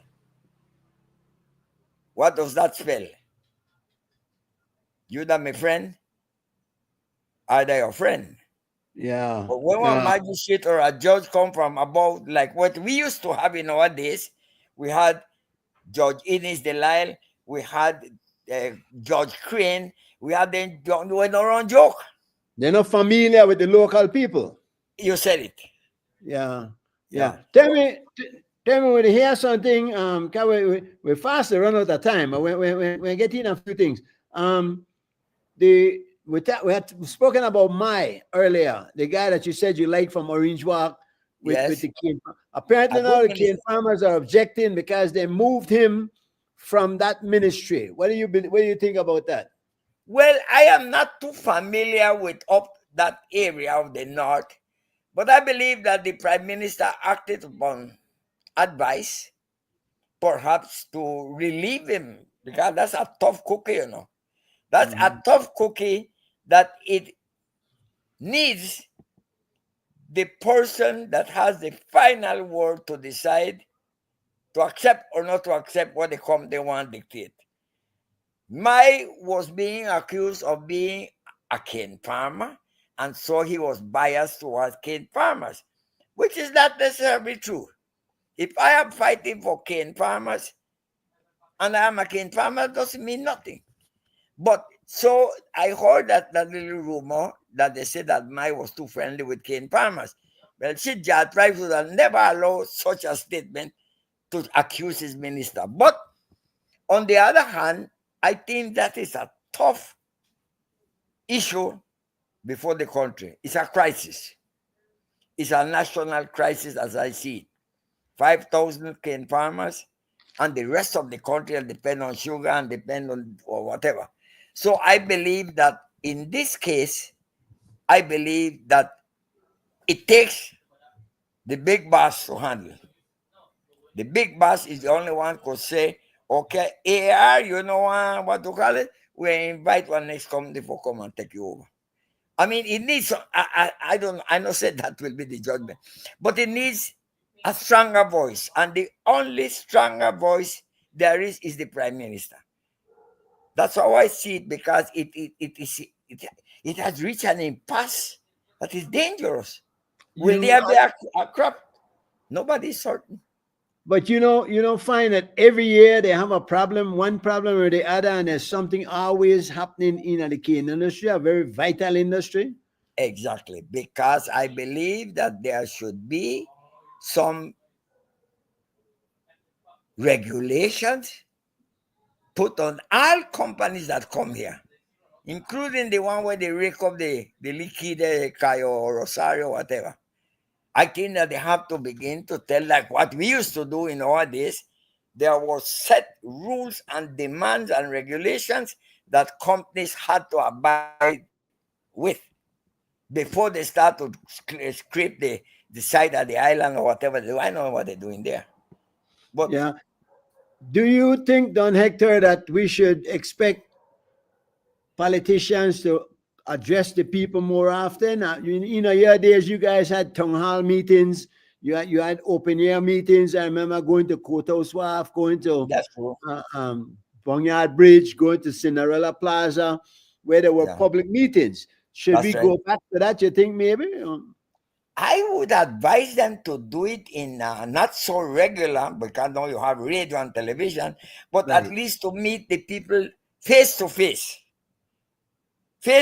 What does that spell? You that my friend, are they your friend? Yeah, But when a yeah. magistrate or a judge come from above, like what we used to have in our days, we had Judge Innes Delisle, we had uh, Judge Crane, we had them doing their own joke. They're not familiar with the local people. You said it. Yeah, yeah. Yeah. Tell me when you hear something. 'Cause we're fast to run out of time. But we get in a few things. We had spoken about Mai earlier, the guy that you said you like from Orange Walk with Yes. the cane. A Apparently now good the cane minister. farmers are objecting because they moved him from that ministry. What do you think about that? Well, I am not too familiar with up that area of the north, but I believe that the prime minister acted upon advice, perhaps to relieve him, because that's a tough cookie, you know. That's a Mhm. tough cookie that it needs the person that has the final word to decide to accept or not to accept what they want to dictate. Mai was being accused of being a cane farmer, and so he was biased towards cane farmers, which is not necessarily true. If I am fighting for cane farmers and I am a cane farmer, it doesn't mean nothing. But so I heard that little rumor that they said that Mai was too friendly with cane farmers. Well, Shijat Price would have never allow such a statement to accuse his minister. But on the other hand, I think that is a tough issue before the country. It's a crisis. It's a national crisis as I see it. 5,000 cane farmers and the rest of the country will depend on sugar and depend on or whatever. So I believe that in this case, I believe that it takes the big boss to handle. The big boss is the only one who could say Okay, AR, you know what to call it? We invite one next company for come and take you over. I mean, it needs. I don't. I know said that will be the judgment, but it needs a stronger voice, and the only stronger voice there is the prime minister. That's how I see it because it has reached an impasse that is dangerous. Will You there be a crop? Nobody is certain. But you don't find that every year they have a problem, one problem or the other, and there's something always happening in the cane industry, a very vital industry. Exactly, because I believe that there should be some regulations put on all companies that come here, including the one where they rake up the liquid Cayo or Rosario, whatever. I think that they have to begin to tell, like what we used to do in our days. There was set rules and demands and regulations that companies had to abide with before they start to scrape the side of the island or whatever they do. I know what they're doing there. But Yeah. Do you think, Don Hector, that we should expect politicians to address the people more often? Your days, you guys had town hall meetings, you had open air meetings. I remember going to Courthouse Wharf, going to that's true. Bongyard Bridge, going to Cinderella Plaza, where there were Yeah, public meetings. Should that's we right. go back to that, you think, maybe? I would advise them to do it in not so regular because now you have radio and television, but at Right. least to meet the people face to face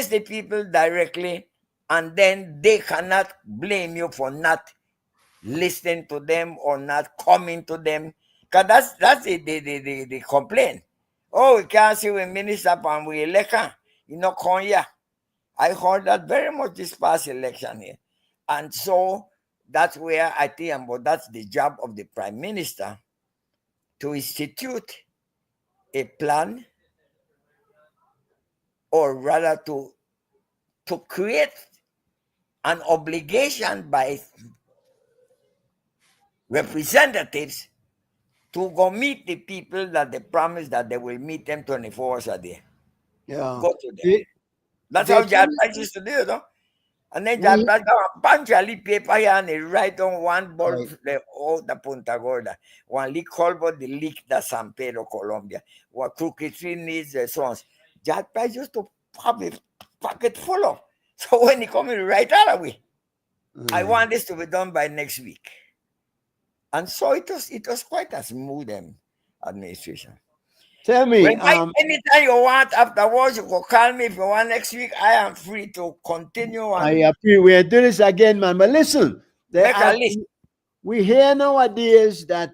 the people directly, and then they cannot blame you for not listening to them or not coming to them. Because that's the complaint. Oh, we can't see we minister and we elect her. You know, come here. I heard that very much this past election here. And so that's where I think, but that's the job of the prime minister to institute a plan, or rather to create an obligation by representatives to go meet the people that they promise that they will meet them 24 hours a day. Yeah. Go to them. They, That's they how tell Jad Price used to do it, no? And then Jad we Price got a bunch of little paper here and they write on one board right. the the Punta Gorda, one leak Colbert, the leak the San Pedro, Colombia, what Crooked Tree needs, the sons. Jad Price used to have a pocket full of. So when he come in, right out away. I want this to be done by next week. And so it was quite a smooth administration. Tell Well, me, Mike, anytime you want afterwards, you can call me if you want next week. I am free to continue I and appreciate we'll do this again, man. But listen, make a list. we hear nowadays that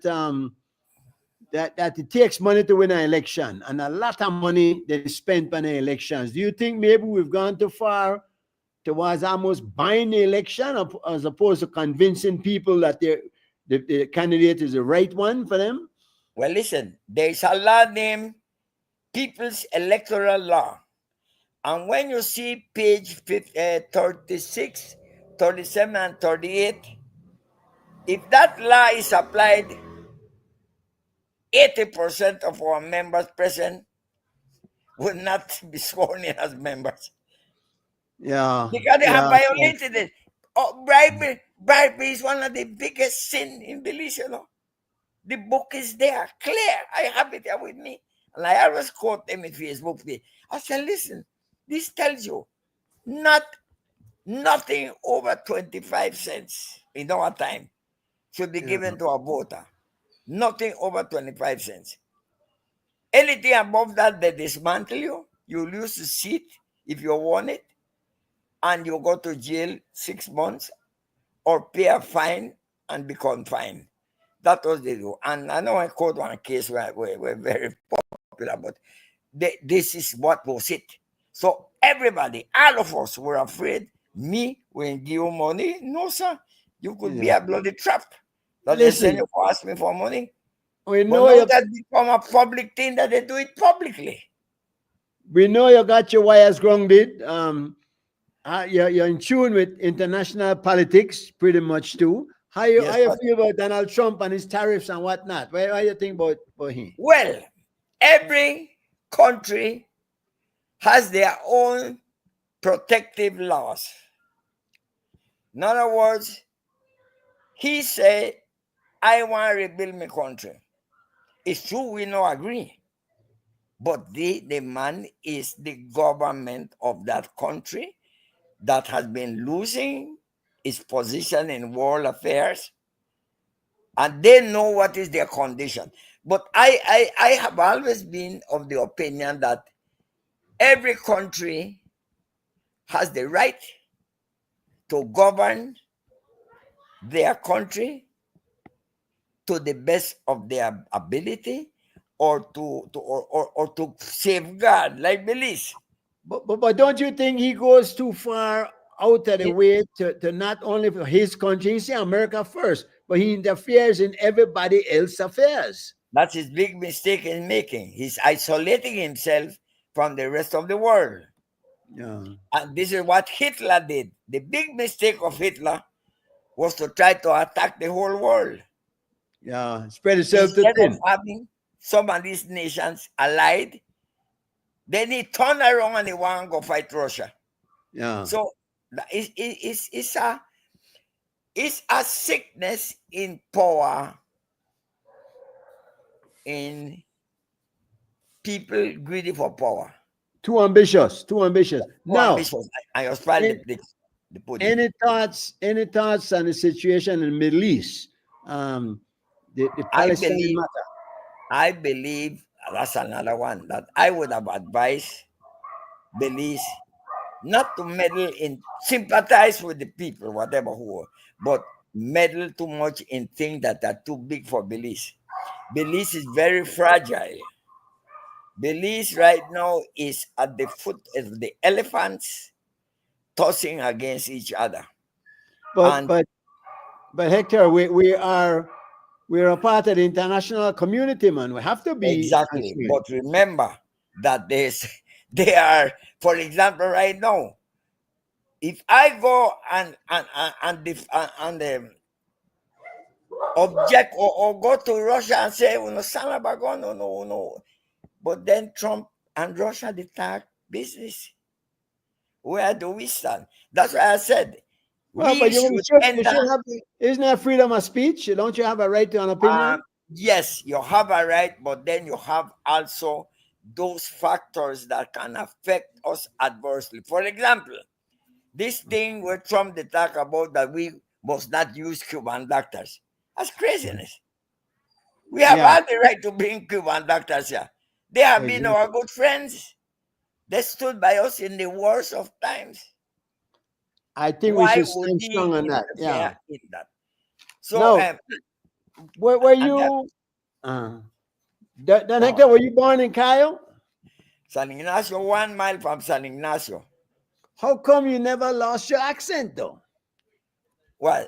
it takes money to win an election, and a lot of money that is spent on the elections. Do you think maybe we've gone too far towards almost buying the election, as opposed to convincing people that the candidate is the right one for them? Well, listen, there is a law named People's Electoral Law. And when you see page 36, 37, and 38, if that law is applied, 80% of our members present will not be sworn in as members Yeah, because they have yeah. So, violated it. Oh, bribery is one of the biggest sin in Belize. The book is there, clear. I have it here with me. And I always quote them in Facebook page. I said, listen, this tells you not nothing over 25 cents in our time should be yeah, given to a voter. Nothing over 25 cents. Anything above that, they dismantle you. You lose the seat if you want it, and you go to jail 6 months or pay a fine and be confined. That was the rule. And I know I quote one case where we're very popular, but this is what was it. So everybody, all of us were afraid. Me, when give you money, no, sir. You could be yeah. a bloody trap. That they send Listen, you for ask me for money. we But know now you that become a public thing that they do it publicly. we know you got your wires grounded. You're in tune with international politics pretty much too. How Yes, you but feel about Donald Trump and his tariffs and whatnot? What do you think about him? well, every country has their own protective laws. In other words, he said, I want to rebuild my country. It's true, we don't agree. But the man is the government of that country that has been losing its position in world affairs, and they know what is their condition. But I have always been of the opinion that every country has the right to govern their country to the best of their ability, or or to safeguard, like Belize. But don't you think he goes too far out of the It- way to not only for his country, he say America first, but he interferes in everybody else's affairs. that's his big mistake in making. He's isolating himself from the rest of the world. Yeah, And this is what Hitler did. The big mistake of Hitler was to try to attack the whole world. yeah. Spread itself too Instead of thin. having some of these nations allied, then he turned around and he want to go fight Russia. Yeah. So it's a sickness in power, in people greedy for power. Too ambitious. Too ambitious. Oh, Now, ambitious. I was trying a- the pudding. any thoughts on the situation in the Middle East? The I Palestinian believe matter. I believe that's another one that I would have advised Belize not to meddle in, sympathize with the people, whatever who, but meddle too much in things that are too big for Belize. Belize is very fragile. Belize right now is at the foot of the elephants tossing against each other. But And but but Hector, we're a part of the international community, man. We have to be exactly, concerned. but remember that there's they are, for example, right now, if I go and object, or go to Russia and say, "Oh, no, son of a gun, no, no, no," but then Trump and Russia they talk business. Where do we stand? That's why I said Well, we but should you should enter. have. Isn't that freedom of speech? Don't you have a right to an opinion? Yes, you have a right, but then you have also those factors that can affect us adversely. For example, this thing where Trump they talk about that we must not use Cuban doctors. That's craziness. We have Yeah, all the right to bring Cuban doctors here. They have been exactly. our good friends. They stood by us in the worst of times. I think we Why should would stand strong he on that. interfere Yeah. in that? So, Now, where and that you? Uh, then go on. Hector, were you born in Cayo? San Ignacio, 1 mile from San Ignacio. How come you never lost your accent, though? Well,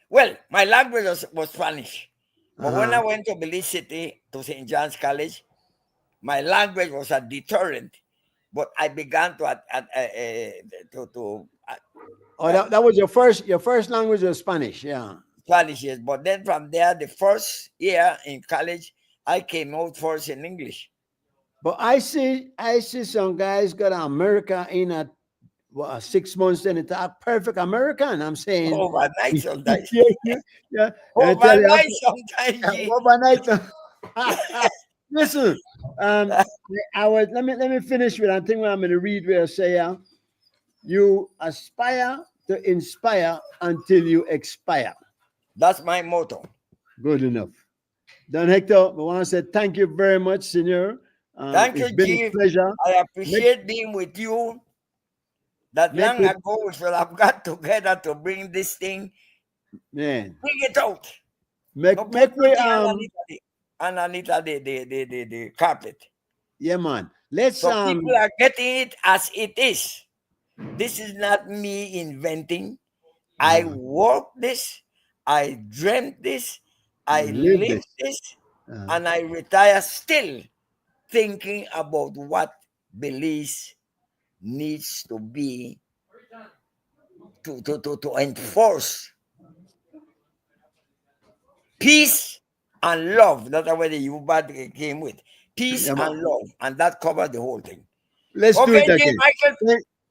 well, my language was Spanish. Uh But when I huh. went to Belize City, to St. John's College, my language was a deterrent. But I began to Oh, well, that was your first language was Spanish. Yeah. Spanish, yes. But then from there, the first year in college, I came out first in English. But I see some guys got America in at 6 months and it's a perfect American. I'm saying, Overnight sometimes. yeah, yeah, yeah. And I tell you, Overnight sometimes. overnight. Listen, um, let me finish with. I think what I'm going to read where I say, you aspire to inspire until you expire. That's my motto. Good enough. Don Hector, I want to say thank you very much, Senor. Thank It's you, been Chief. a pleasure. I Make, appreciate being with you. That make long it, ago we should have got together to bring this thing, man. bring it out. No Make put make we nothing underneath the carpet. yeah, man. Let's So people are getting it as it is. This is not me inventing. I uh, worked this, I dreamt this, I live lived this. this, Uh, and I retire still thinking about what Belize needs to be to enforce peace and love. That's what the U-Bad came with. Peace Yeah, man. and love. And that covers the whole thing. Let's do Okay, it Dean again. Michael,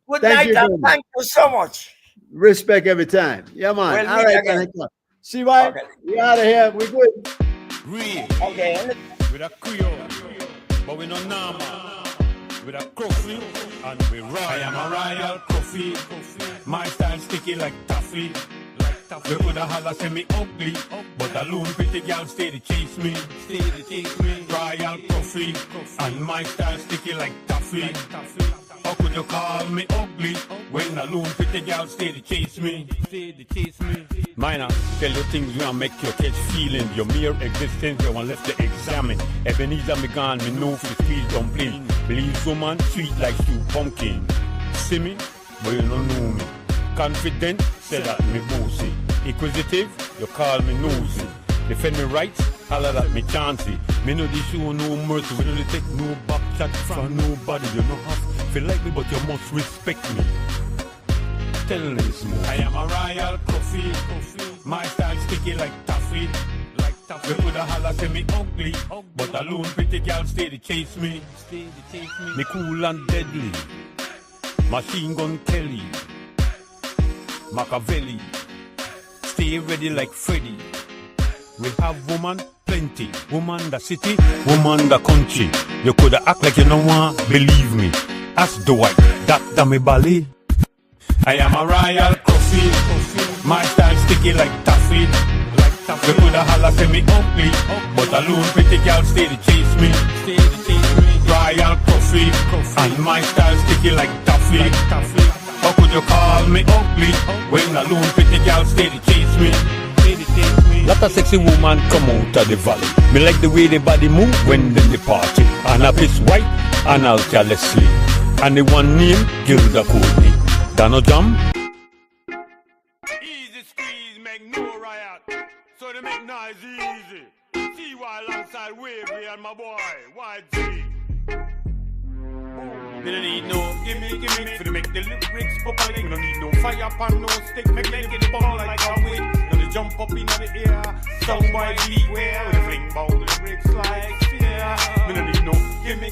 good Thank night you, and Don. thank you so much. Respect every time. Yeah, man. We'll All meet right, again. man. See why? Okay. We out of here. We good. Reid Okay. with a Creole, but we no normal. With a coffee and we royal. I am a royal coffee. My style sticky like taffy. They could have holla say me ugly, but a loon pretty girl stay to chase me. Royal coffee and my style sticky like taffy. How could you call me ugly when a loon pretty girl stay to chase me? Minor, tell you things you make you catch feelings. Your mere existence, you want left to examine. Ebenezer me gone, me know for squeeze dumpling. Believe woman, sweet like stew pumpkin. See me, but you don't know me. Confident, say that me bossy. Inquisitive, you call me nosy. Defend me rights, holler at me chancy. Me know this show no mercy, we don't take no back chat from nobody. You don't have feel like me, but you must respect me. Tell this more. I am a royal coffee. My style sticky like taffy. They could have holla say me ugly, but a lone pretty girl stay to chase me. Me cool and deadly. Machine gun Kelly. Machiavelli. Stay ready like Freddy. We have woman plenty. Woman the city, woman the country. You coulda act like you don't want believe me. Ask Dwight, that me Bali. I am a royal coffee. My style sticky like taffy. You coulda holla say me ugly, but a lone pretty girl stay to chase me. Royal coffee, and my style sticky like taffy. How could you call me ugly when a lone pretty girl stay to chase me? Lot of sexy woman come out of the valley. Me like the way the body move when they party. And a piece white and Alta Leslie. And the one name Gilda Courtney. Dano Jam. Easy squeeze make no riot. So they make noise easy. See why alongside Wavy and my boy YG. Me don't need no gimme for to make the lyrics popular. Me don't need no fire pan, no stick. Make it ball like a wig. Gonna jump up in the air. Some boy beware. We fling bout lyrics like fear. Me don't need no gimme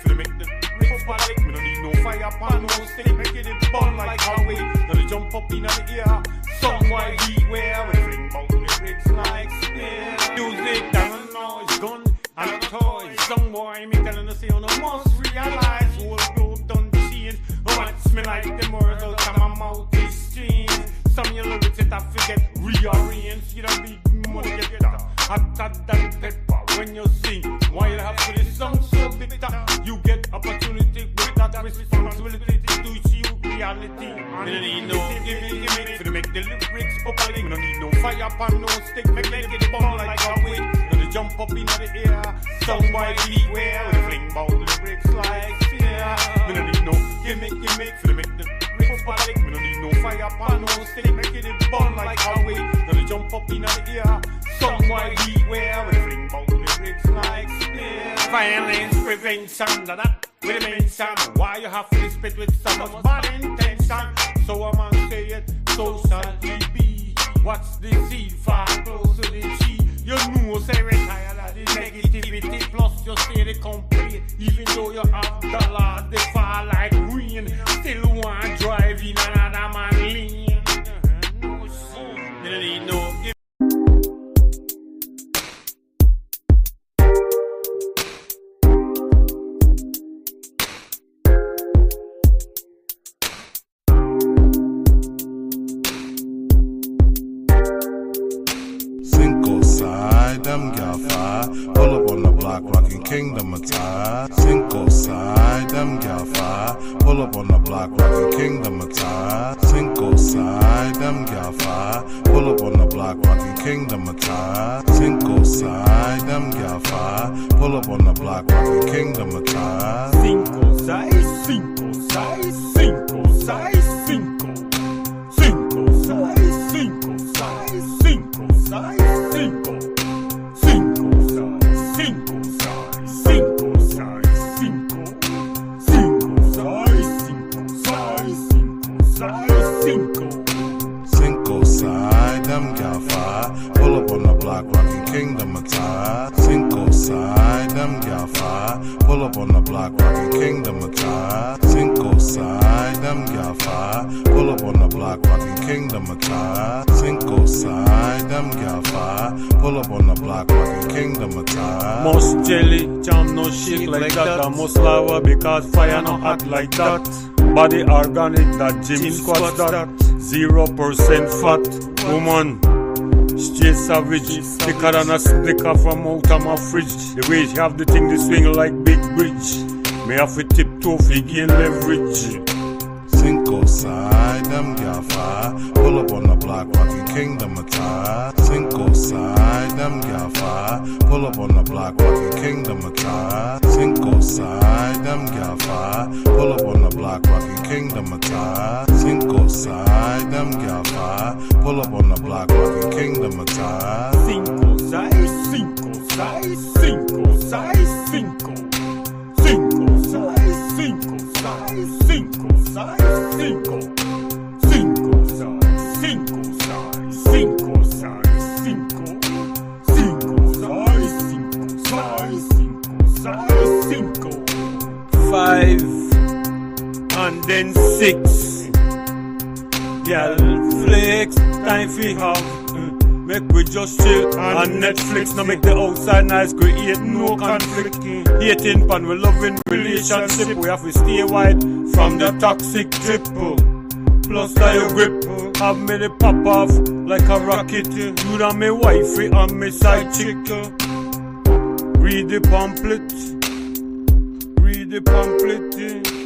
for to make the lyrics popular. Me don't need no fire pan, no stick. Make it ball like a wig. Gonna jump up in the air. Some boy beware. We fling bout lyrics like fear. Music down now it's gone. And toys, some boy me telling us you no must realize whole globe done change. Watch me like the words out of my mouth is strange. Some your lyrics that I forget rearrange. You don't be money get better, hotter than pepper when you sing. Why you have to this song so bitter? You get opportunity with that responsibility to achieve reality. Me don't need no gimme to make the lyrics popular. Me don't need no fire pan, no stick. Make it ball like a wig. Jump up in the air, some boy beware. We fling bout lyrics like fear. We don't need no gimmick for to make the lyrics public. We don't need no fire pan, no stick. Make it burn like a way. Gonna jump up in the air, some boy beware. We fling bout lyrics like fear. Violence prevention, that with a mention. Why you have to spit with so much bad intention? So I'm gonna say it, socially be. What's the seed far close to the cheese? You know, say retire that is negativity. Plus, you stay the complete. Even though you have dollars, they fall like rain. Still want drive in another man lane. No shit. They don't need no give. Them gal fire, pull up on the block, rockin' Kingdom attire. Cinco side, them gal fire, pull up on the block, rockin' Kingdom attire. Cinco side, them gal fire, pull up on the block, rockin' Kingdom attire. Cinco side, them gal fire, pull up on the block, rockin' Kingdom attire. Cinco side, cinco side, cinco side, cinco. Cinco side, cinco side, cinco side, cinco. Cinco side, them gal fire, pull up on the block, rocking Kingdom attire. Cinco side, them gal fire. Pull up on the block, rocking Kingdom attire. Cinco side, them gal fire. Pull up on the block, rocking Kingdom attire. Cinco side, them gal fire. Pull up on the block, rocking Kingdom attire. Most jelly, jam no shake like that. And most lava because fire no hot like that. Body organic, that gym squat that. 0% fat, woman. Straight savage, thicker than a sticker from out of my fridge. The way she have the thing, they swing like big bridge. Me have to tiptoe fi gain leverage. Cinco side, them gal fire. Pull up on the block, rocking Kingdom attire. Cinco side, them gal fire. Pull up on the block, rocking Kingdom attire. Cinco side, them gal fire. Pull up on the block, rocking Kingdom attire. Cinco side, them gal fire. Pull up on the block, rocking Kingdom attire. Cinco size, cinco size, cinco size, cinco. Cinco size, cinco size, cinco size, cinco. Cinco size, cinco size, cinco size, cinco. Cinco size, cinco size, cinco size, cinco. 5 and then 6. Girl, flex, time fi have. Make we just chill on Netflix. Now make the outside nice, create no conflict. Hating pan, we loving relationship. We have to stay wide from the toxic drip. Plus your grip, have me the pop off like a rocket. You and me wifey and me side chick. Read the pamphlet, read the pamphlet.